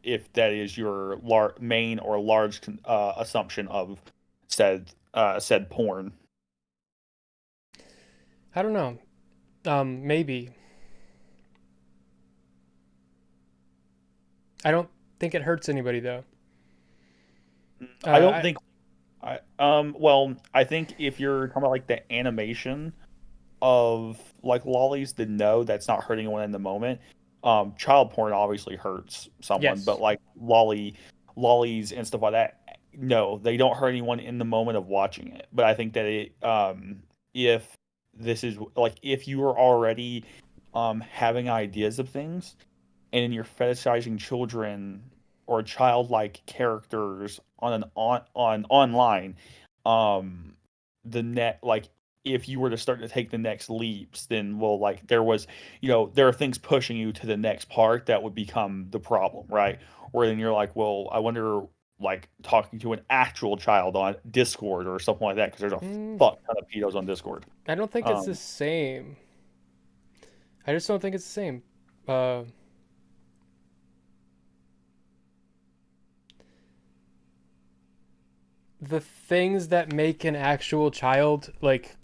if that is your main or large assumption of said porn. I don't know. Maybe. I don't think it hurts anybody though. I don't I think well, I think if you're talking about like the animation of like lollies, then no, that's not hurting anyone in the moment. Child porn obviously hurts someone, but yes. like lollies and stuff like that, no, they don't hurt anyone in the moment of watching it. But I think that if this is like if you are already having ideas of things and you're fetishizing children or childlike characters on online, um, the net like if you were to start to take the next leaps, then well, like there are things pushing you to the next part that would become the problem, right? Where then you're like, well, I wonder, like talking to an actual child on Discord or something like that, because there's a Mm, fuck ton of pedos on Discord. I don't think it's the Um, same. I just don't think it's the same. Uh, the things that make an actual child like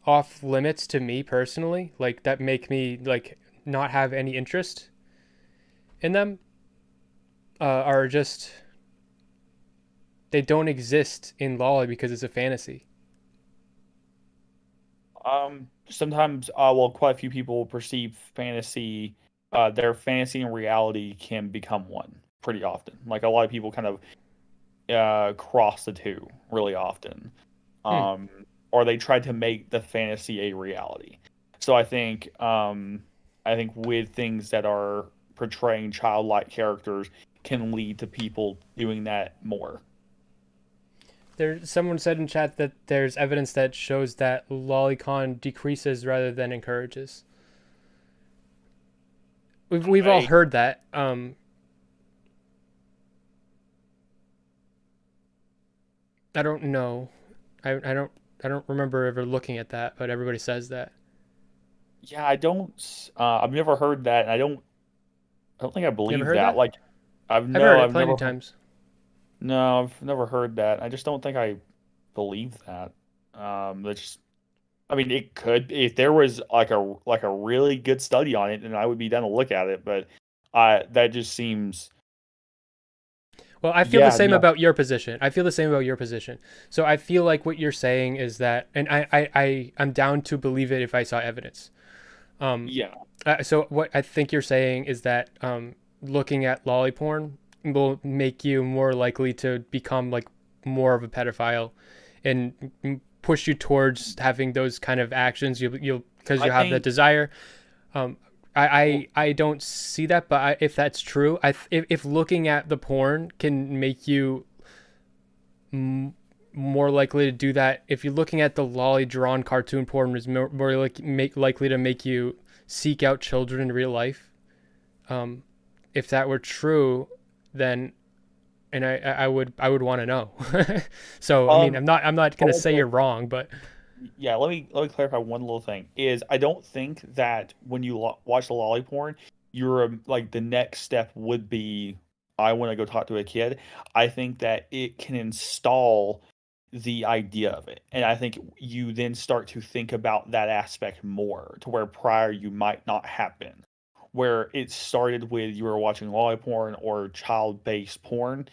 off limits to me personally, like that make me like not have any interest in them, are just they don't exist in Lolly because it's a fantasy. Sometimes, well, quite a few people perceive fantasy, their fantasy and reality can become one pretty often. Like a lot of people kind of cross the two really often, Hmm. um, or they try to make the fantasy a reality. So I think with things that are portraying childlike characters can lead to people doing that more. There, someone said in chat that there's evidence that shows that lolicon decreases rather than encourages. We've all I heard that. I don't know. I don't remember ever looking at that, but everybody says that. Yeah, I don't. I've never heard that, and I don't think I You ever believe heard that. that? Like, I've heard it I've plenty never of times. no, I've never heard that. I just don't think I believe that. That's just, I mean, it could if there was like a really good study on it, then I would be down to look at it. But that just seems, Well, I feel the yeah, same no, about your position. I feel the same about your position. So I feel like what you're saying is that, and I'm down to believe it if I saw evidence. Um, yeah. so what I think you're saying is that looking at lolly porn will make you more likely to become like more of a pedophile, and push you towards having those kind of actions. You'll because I you have that think, desire. Um, well, I don't see that, but if that's true, if looking at the porn can make you m- more likely to do that, if you're looking at the lolly drawn cartoon porn is more likely to make you seek out children in real life. Um, if that were true, then and I would want to know. So I mean, um, I'm not gonna say also, you're wrong, but yeah, let me clarify one little thing. Is I don't think that when you watch the lolly porn, you're like the next step would be I want to go talk to a kid. I think that it can install the idea of it, and I think you then start to think about that aspect more to where prior you might not have been. Where it started with you were watching lolly porn or child-based porn,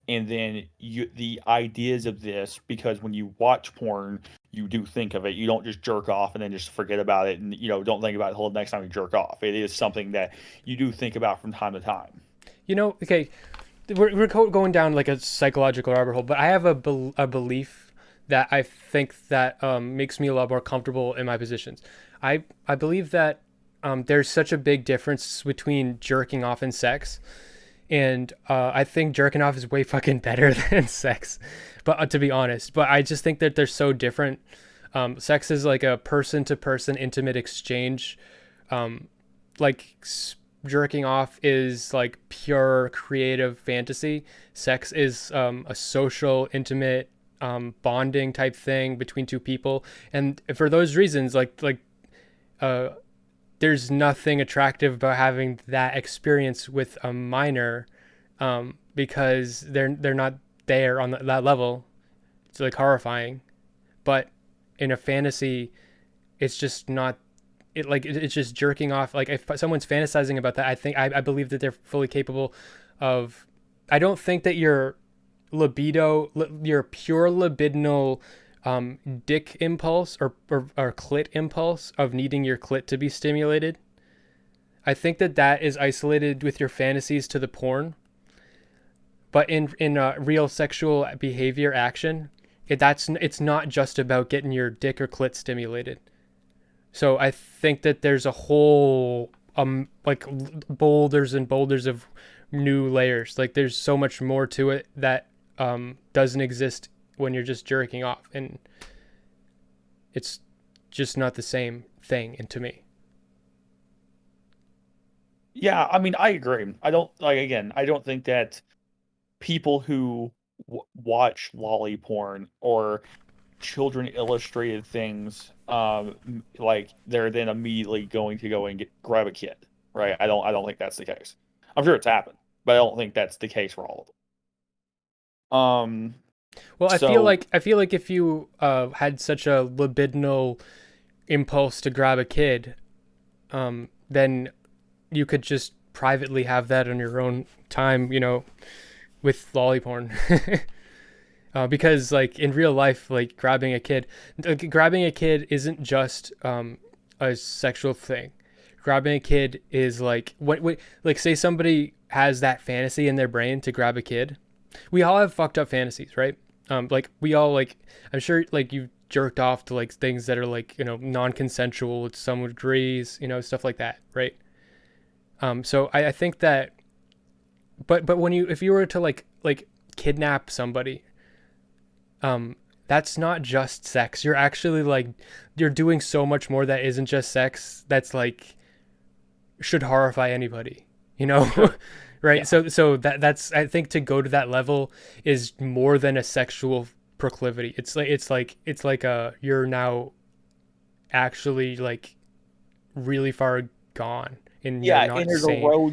and then the ideas of this, because when you watch porn you do think of it, you don't just jerk off and then just forget about it, and don't think about it until the next time you jerk off. It is something that you do think about from time to time. okay, we're going down like a psychological rabbit hole, but I have a belief that I think that makes me a lot more comfortable in my positions. I believe that there's such a big difference between jerking off and sex, and I think jerking off is way fucking better than sex. But to be honest, but I just think that they're so different. Sex is like a person to person intimate exchange. Um, like jerking off is like pure creative fantasy. Sex is a social, intimate, bonding type thing between two people, and for those reasons, uh, there's nothing attractive about having that experience with a minor, because they're not there on that level. It's like horrifying, but in a fantasy, it's just not. It's just jerking off. Like if someone's fantasizing about that, I believe that they're fully capable of. I don't think that your pure libidinal dick impulse or clit impulse of needing your clit to be stimulated. I think that that is isolated with your fantasies to the porn, but in real sexual behavior action, it's not just about getting your dick or clit stimulated. So I think that there's a whole like boulders and boulders of new layers. Like there's so much more to it that doesn't exist when you're just jerking off, and it's just not the same thing. And to me, Yeah, I mean, I agree. I don't like again. I don't think that people who watch lolly porn or children illustrated things, like they're then immediately going to go and grab a kid, right? I don't think that's the case. I'm sure it's happened, but I don't think that's the case for all of them. well, So I feel like if you had such a libidinal impulse to grab a kid, then you could just privately have that on your own time, with lolly porn. Because like in real life, like grabbing a kid isn't just a sexual thing. Grabbing a kid is like like say somebody has that fantasy in their brain to grab a kid. We all have fucked up fantasies, right? Like we all like I'm sure like you jerked off to like things that are like non-consensual to some degrees, stuff like that, right? So I think that, but when if you were to like kidnap somebody, that's not just sex. You're actually like you're doing so much more that isn't just sex. That's like should horrify anybody, you know? sure, Right? yeah, So that's I think to go to that level is more than a sexual proclivity. It's like you're now actually like really far gone and you're yeah, not sane.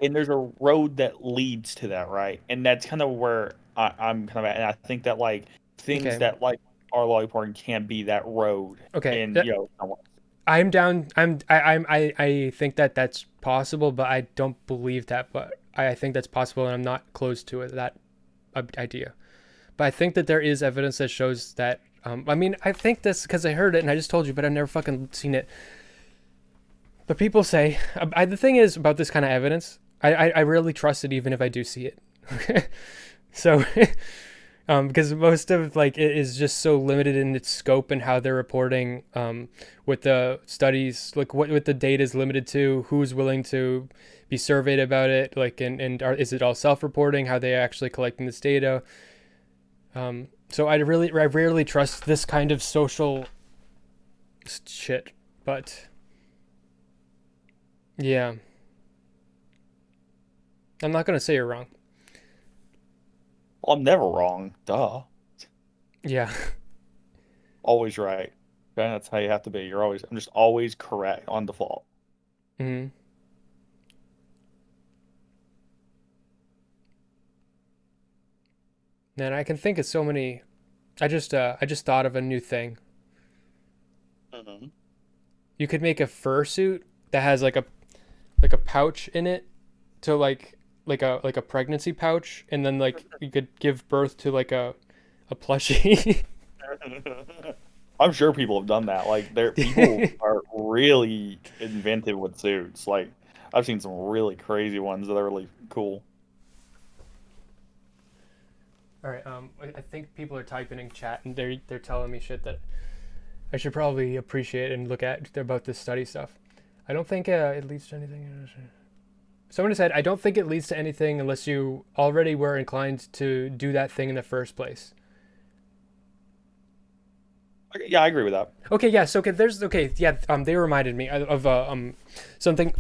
and there's a road that leads to that, right? And that's kind of where I'm kind of at, and I think that like things Okay. that like our lolly porn can be that road Okay, in, you know, I'm down. I think that that's possible, but I don't believe that. But I think that's possible, and I'm not close to it, that idea. But I think that there is evidence that shows that. I mean, I think this because I heard it and I just told you, but I've never fucking seen it. But people say the thing is about this kind of evidence, I rarely trust it even if I do see it. So because most of like it is just so limited in its scope and how they're reporting what the studies like what the data is limited to, who's willing to be surveyed about it, like is it all self-reporting, how they actually collecting this data. So I rarely trust this kind of social shit, but yeah, I'm not gonna say you're wrong. well, I'm never wrong. Duh. Yeah. Always right. Okay, that's how you have to be. I'm just always correct on default. Hmm. Man, I can think of so many. I just thought of a new thing. Hmm. You could make a fursuit that has like a pouch in it to like a pregnancy pouch, and then like you could give birth to like a plushie. I'm sure people have done that. Like, there, people are really inventive with suits. Like, I've seen some really crazy ones that are really cool. All right. I think people are typing in chat and they're telling me shit that I should probably appreciate and look at about this study stuff. I don't think it leads to anything. Someone said, I don't think it leads to anything unless you already were inclined to do that thing in the first place. Okay, yeah, I agree with that. Okay, yeah, so yeah, they reminded me of something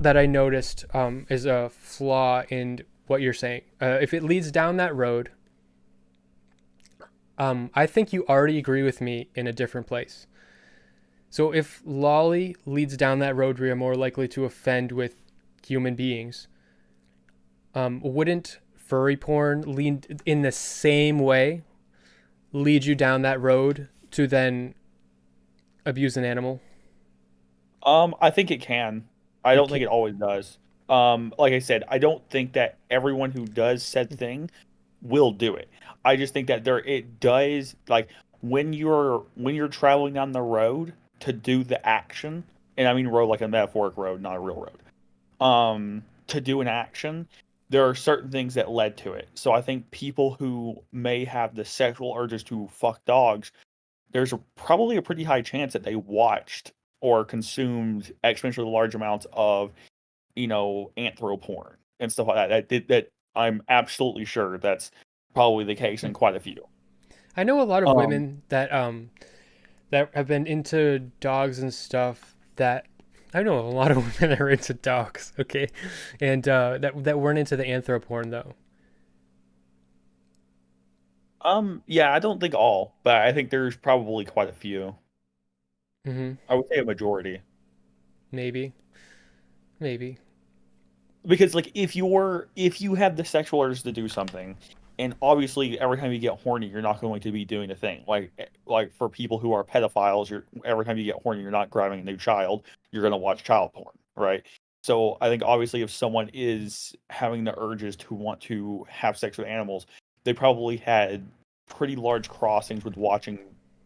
that I noticed is a flaw in what you're saying. If it leads down that road, I think you already agree with me in a different place. So if lolly leads down that road, we are more likely to offend with human beings. Wouldn't furry porn lead in the same way lead you down that road to then abuse an animal? I think it can. I It don't think can't. it always does. Like I said, I don't think that everyone who does said thing will do it. I just think that there it does like when you're traveling down the road to do the action, and I mean road like a metaphoric road, not a real road. To do an action, there are certain things that led to it. So I think people who may have the sexual urges to fuck dogs, probably a pretty high chance that they watched or consumed exponentially large amounts of, you know, anthro porn and stuff like that. That I'm absolutely sure that's probably the case in quite a few. I know a lot of Um, women that have been into dogs and stuff that I know a lot of women that are into dogs, okay, and that weren't into the anthro porn though. yeah, I don't think all, but I think there's probably quite a few. Hmm. I would say a majority. Maybe, maybe. Because like if you have the sexual urge to do something, and obviously every time you get horny you're not going to be doing a thing like for people who are pedophiles, you're every time you get horny you're not grabbing a new child, you're going to watch child porn, right? So I think obviously if someone is having the urges to want to have sex with animals, they probably had pretty large crossings with watching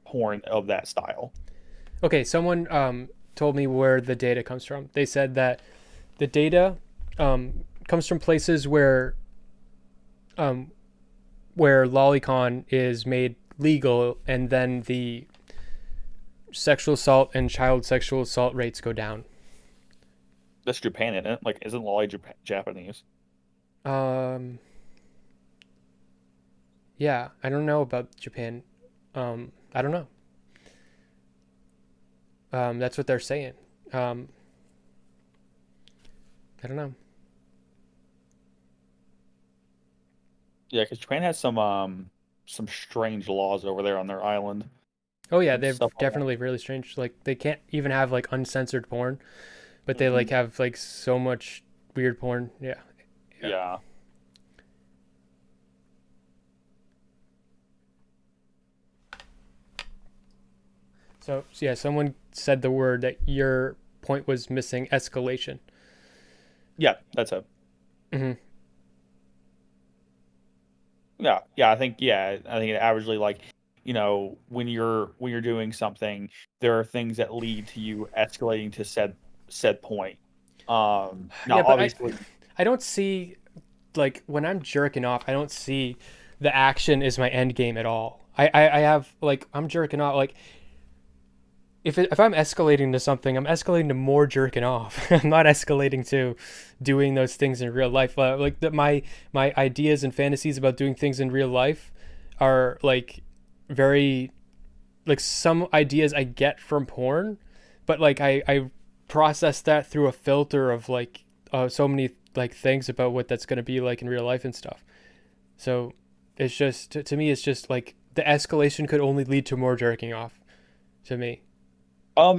porn of that style. Okay, someone told me where the data comes from. They said that the data comes from places um, where lolicon is made legal, and then the sexual assault and child sexual assault rates go down. That's Japan, isn't it? Like, isn't lolly Japanese? Um, yeah, I don't know about Japan. I don't know. That's what they're saying. Um, I don't know. Yeah, because Japan has some strange laws over there on their island Oh yeah, and they're stuff like that. definitely really strange. Like they can't even have like uncensored porn, but they Hmm. like have like so much weird porn. Yeah, yeah. Yeah. So yeah, someone said the word that your point was missing escalation. Yeah, that's it. Hmm. Yeah, I think it averagely like, when you're doing something, there are things that lead to you escalating to said point. Now Yeah, but obviously, I don't see like when I'm jerking off, I don't see the action is my end game at all. I have like I'm jerking off like if I'm escalating to something, I'm escalating to more jerking off. I'm not escalating to doing those things in real life. Like that, my ideas and fantasies about doing things in real life are like very like some ideas I get from porn, but like I process that through a filter of like so many like things about what that's gonna be like in real life and stuff. So it's just to me it's just like the escalation could only lead to more jerking off to me.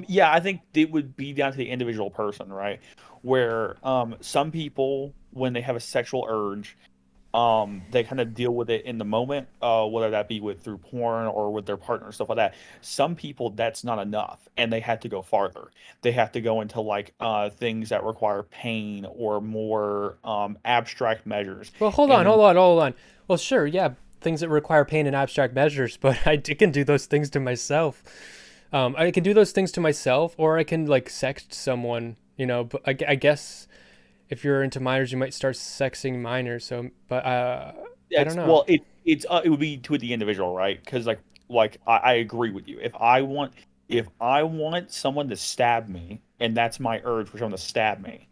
yeah, I think it would be down to the individual person, right? Where some people, when they have a sexual urge, they kind of deal with it in the moment, whether that be with through porn or with their partner, stuff like that. Some people, that's not enough, and they have to go farther. They have to go into like things that require pain or more abstract measures. Well, hold And on, then, hold on. Well, sure, yeah, things that require pain and abstract measures, but can do those things to myself. I can do those things to myself, or I can like sext someone. You know, but I guess if you're into minors, you might start sexing minors. So, but I don't it's know. well, it would be to the individual, right? Because I agree with you. If I want someone to stab me, and that's my urge for someone to stab me,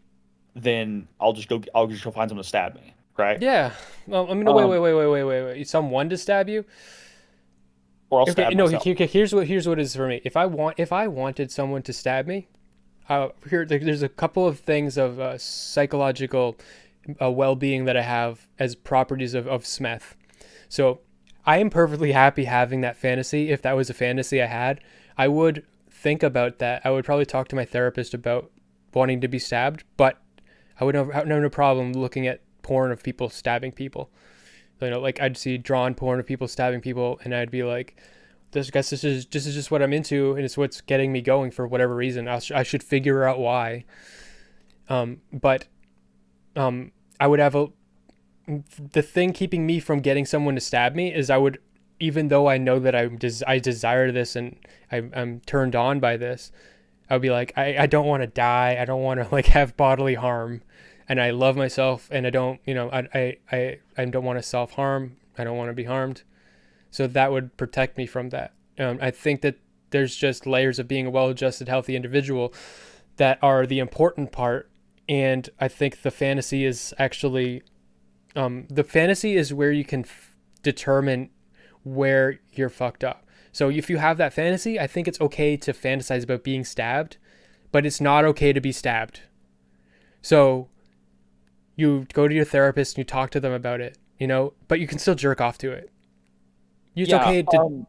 then I'll just go find someone to stab me, right? Yeah. Well, I mean, no, Um, wait. Someone to stab you? or I'll Okay, stab no. myself. Here's what it is for me. If I wanted someone to stab me, there's a couple of things of psychological well-being that I have as properties of smeth. So I am perfectly happy having that fantasy. If that was a fantasy I had, I would think about that. I would probably talk to my therapist about wanting to be stabbed, but I would have no problem looking at porn of people stabbing people. You know, like I'd see drawn porn of people stabbing people, and I'd be like, this is just what I'm into, and it's what's getting me going for whatever reason. I should figure out why. But I would have a the thing keeping me from getting someone to stab me is I would, even though I know that I desire this and I'm turned on by this, I would be like, I don't want to die. I don't want to like have bodily harm, and I love myself, and I don't, you know, I don't want to self harm. I don't want to be harmed. So that would protect me from that. I think that there's just layers of being a well-adjusted, healthy individual that are the important part, and I think the fantasy is where you can determine where you're fucked up. So if you have that fantasy, I think it's okay to fantasize about being stabbed, but it's not okay to be stabbed. So you go to your therapist and you talk to them about it, you know, but you can still jerk off to it. It's Yeah. okay to.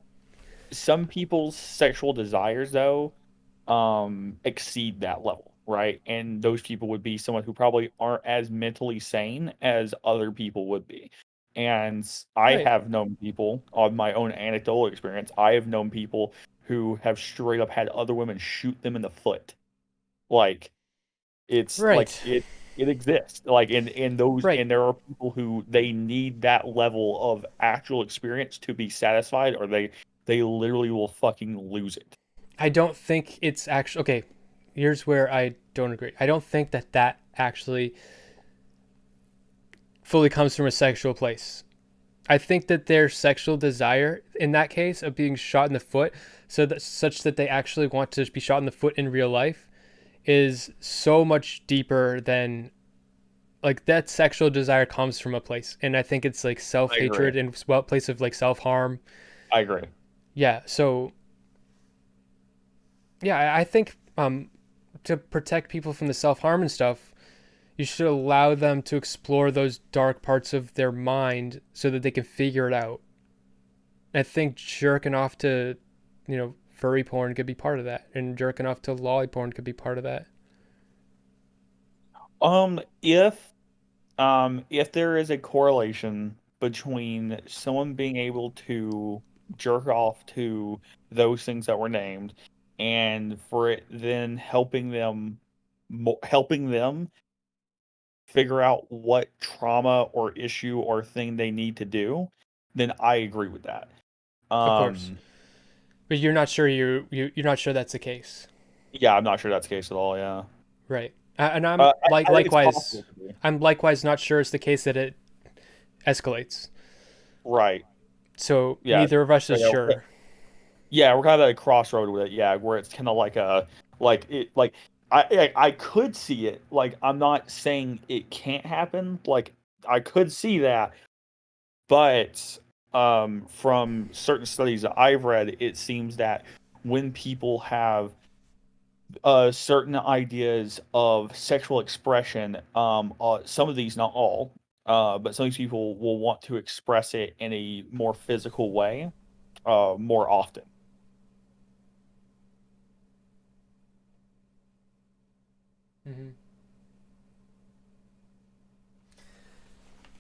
Some people's sexual desires though exceed that level, right? And those people would be someone who probably aren't as mentally sane as other people would be. And I Right. have known people on my own anecdotal experience, I have known people who have straight up had other women shoot them in the foot. Like it's like Right. it exists. Like in those Right. and there are people who they need that level of actual experience to be satisfied or they literally will fucking lose it. I don't think it's actually okay. Here's where I don't agree. I don't think that that actually fully comes from a sexual place. I think that their sexual desire in that case of being shot in the foot, so that such that they actually want to be shot in the foot in real life, is so much deeper than like that sexual desire comes from a place, and I think it's like self I agree. hatred and well place of like self harm. I agree. Yeah. So yeah, I think to protect people from the self harm and stuff, you should allow them to explore those dark parts of their mind so that they can figure it out. I think jerking off to, you know, furry porn could be part of that, and jerking off to lolly porn could be part of that. Um, if if there is a correlation between someone being able to jerk off to those things that were named and for it then helping them figure out what trauma or issue or thing they need to do, then I agree with that. Of course. Um, But you're not sure you're not sure that's the case. yeah, I'm not sure that's the case at all. Yeah, Right. And I'm like I think it's possible likewise to be. I'm likewise not sure it's the case that it escalates. Right. So Yeah. neither of us So, is sure. yeah, we're kind of at a crossroad with it. Yeah, where it's kind of like a like I could see it. Like I'm not saying it can't happen. Like I could see that, but from certain studies that I've read, it seems that when people have certain ideas of sexual expression, some of these, not all, but some of these people will want to express it in a more physical way, more often. Hmm.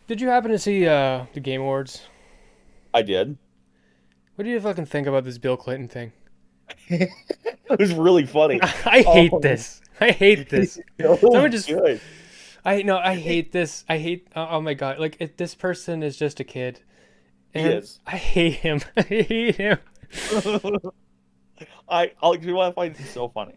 Did you happen to see the Game Awards? I did. What do you fucking think about this Bill Clinton thing? It was really funny. I hate Um, this. I hate this. so Someone just good. I no, I He, hate this. I hate. Oh my god! Like this person is just a kid, he and is. I hate him. I hate him. You know what I find this so funny.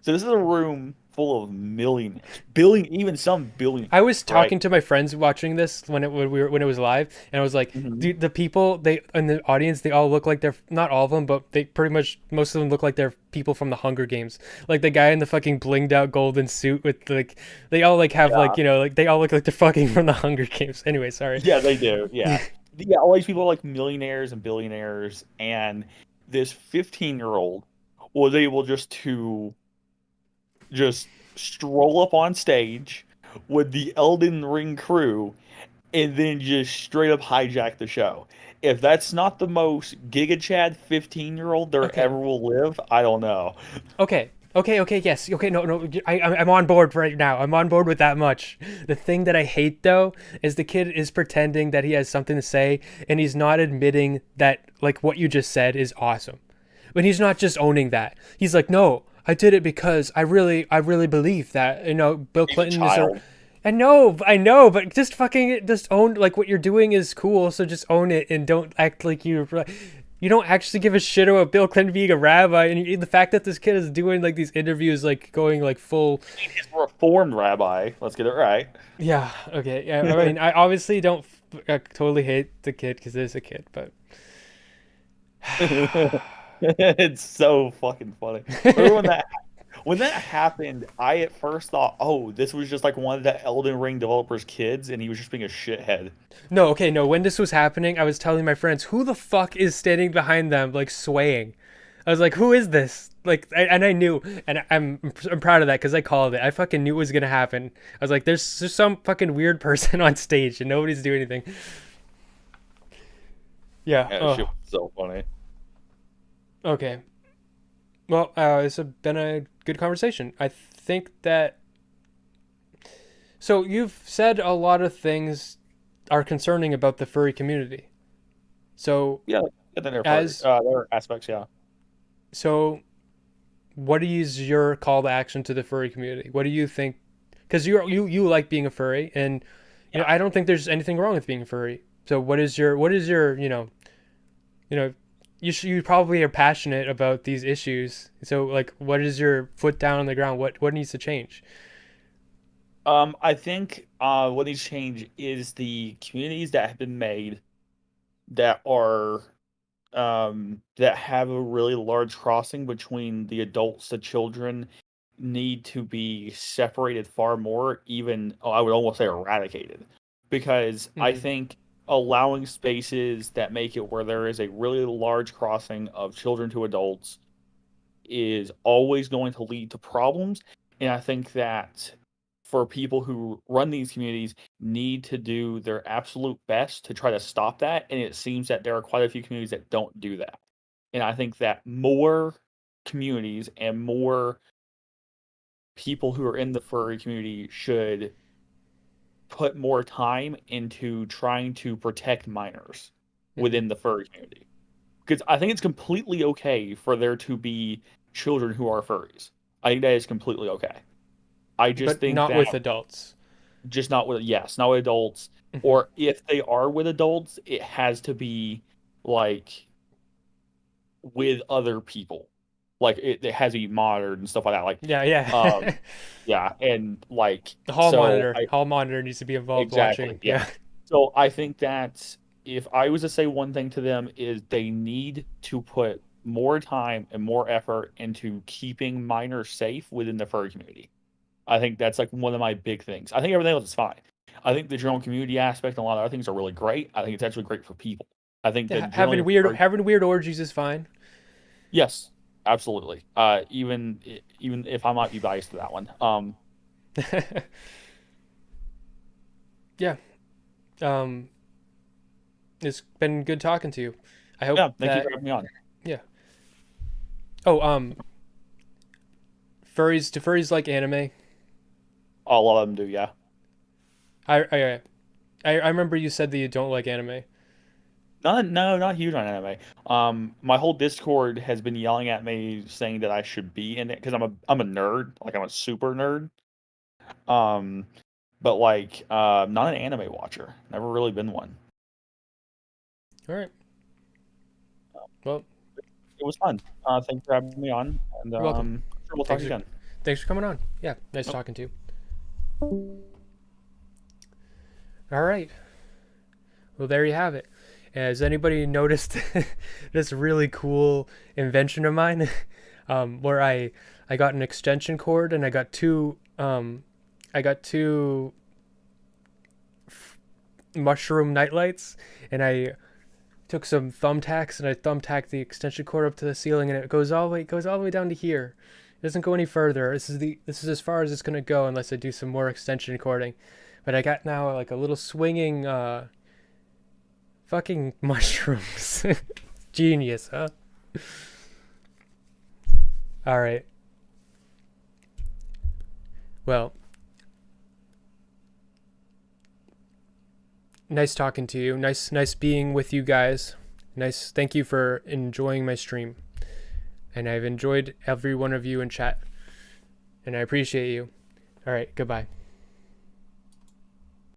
So this is a room full of millionaires, billion, even some billionaires, I was right? talking to my friends watching this when it was live, and I was like, Hmm. the people they in the audience they all look like they're not all of them, but they pretty much most of them look like they're people from the Hunger Games. Like the guy in the fucking blinged out golden suit with like they all like have Yeah, like like they all look like they're fucking from the Hunger Games. Anyway, sorry. yeah, they do. Yeah, yeah. All these people are like millionaires and billionaires, and this 15-year-old was able just stroll up on stage with the Elden Ring crew and then just straight up hijack the show. If that's not the most Giga Chad 15-year-old there Okay. ever will live, I don't know. Okay. Okay, okay, yes. Okay, no, no, I'm on board right now. I'm on board with that much. The thing that I hate though is the kid is pretending that he has something to say and he's not admitting that like what you just said is awesome. But he's not just owning that. He's like, "No, I did it because I really believe that, Bill He's a Clinton is a child. I know, but just fucking just own like what you're doing is cool, so just own it and don't act like you don't actually give a shit about Bill Clinton being a rabbi, and the fact that this kid is doing like these interviews, like going like full. He's a reformed rabbi. Let's get it right. Yeah, okay, yeah. I mean, I obviously don't totally hate the kid because it is a kid, but It's so fucking funny. Remember when that happened, I at first thought, oh, this was just like one of the Elden Ring developers' kids, and he was just being a shithead. no, okay, no. When this was happening, I was telling my friends, "Who the fuck is standing behind them, like swaying?" I was like, "Who is this?" Like, and I knew, and I'm proud of that because I called it. I fucking knew it was gonna happen. I was like, "There's just some fucking weird person on stage, and nobody's doing anything." Yeah. Yeah, that shit Oh, was so funny. okay. Well, been a good conversation. I think that. So you've said a lot of things are concerning about the furry community. So Yeah, and then as there are aspects, yeah. so what is your call to action to the furry community? What do you think? Because you like being a furry, and Yeah. I don't think there's anything wrong with being a furry. So what is your you know you probably are passionate about these issues. So like, what is your foot down on the ground? What needs to change? I think what needs to change is the communities that have been made that are that have a really large crossing between the adults, the children need to be separated far more, even I would almost say eradicated. Because I Hmm. think allowing spaces that make it where there is a really large crossing of children to adults is always going to lead to problems. And I think that for people who run these communities need to do their absolute best to try to stop that. And it seems that there are quite a few communities that don't do that. And I think that more communities and more people who are in the furry community should put more time into trying to protect minors Hmm. within the furry community. Because I think it's completely okay for there to be children who are furries. I think that is completely okay. I just But think not that with adults. just not with, yes, not with adults, Hmm. or if they are with adults, it has to be like with other people. Like it has to be monitored and stuff like that. Like, Yeah, yeah. um, yeah, and like The hall so monitor. I Hall monitor needs to be involved exactly, watching. yeah. Yeah. So I think that if I was to say one thing to them is they need to put more time and more effort into keeping minors safe within the furry community. I think that's like one of my big things. I think everything else is fine. I think the general community aspect and a lot of other things are really great. I think it's actually great for people. I think Yeah, that generally, having weird orgies is fine. yes, absolutely. Even if I might be biased to that one. Yeah. Um, it's been good talking to you. I hope Yeah. Thank you for that having me on. yeah. Oh, furries. Do furries like anime? A lot of them do. Yeah. I I I remember you said that you don't like anime. Not huge on anime. My whole Discord has been yelling at me saying that I should be in it because I'm a nerd. Like I'm a super nerd. Um, but like not an anime watcher. Never really been one. All right. Well, It was fun. Thanks for having me on, and you're welcome. sure we'll talk Thanks for again. thanks for coming on. Yeah, nice Nope. talking to you. All right. Well, there you have it. Has anybody noticed this really cool invention of mine, where I got an extension cord and I got two mushroom nightlights, and I took some thumbtacks and I thumbtacked the extension cord up to the ceiling, and it goes all the way down to here. It doesn't go any further. This is as far as it's gonna go unless I do some more extension cording. But I got now like a little swinging fucking mushrooms. Genius, huh? All right. Well, nice talking to you. Nice being with you guys. Nice. Thank you for enjoying my stream. And I've enjoyed every one of you in chat. And I appreciate you. All right. Goodbye.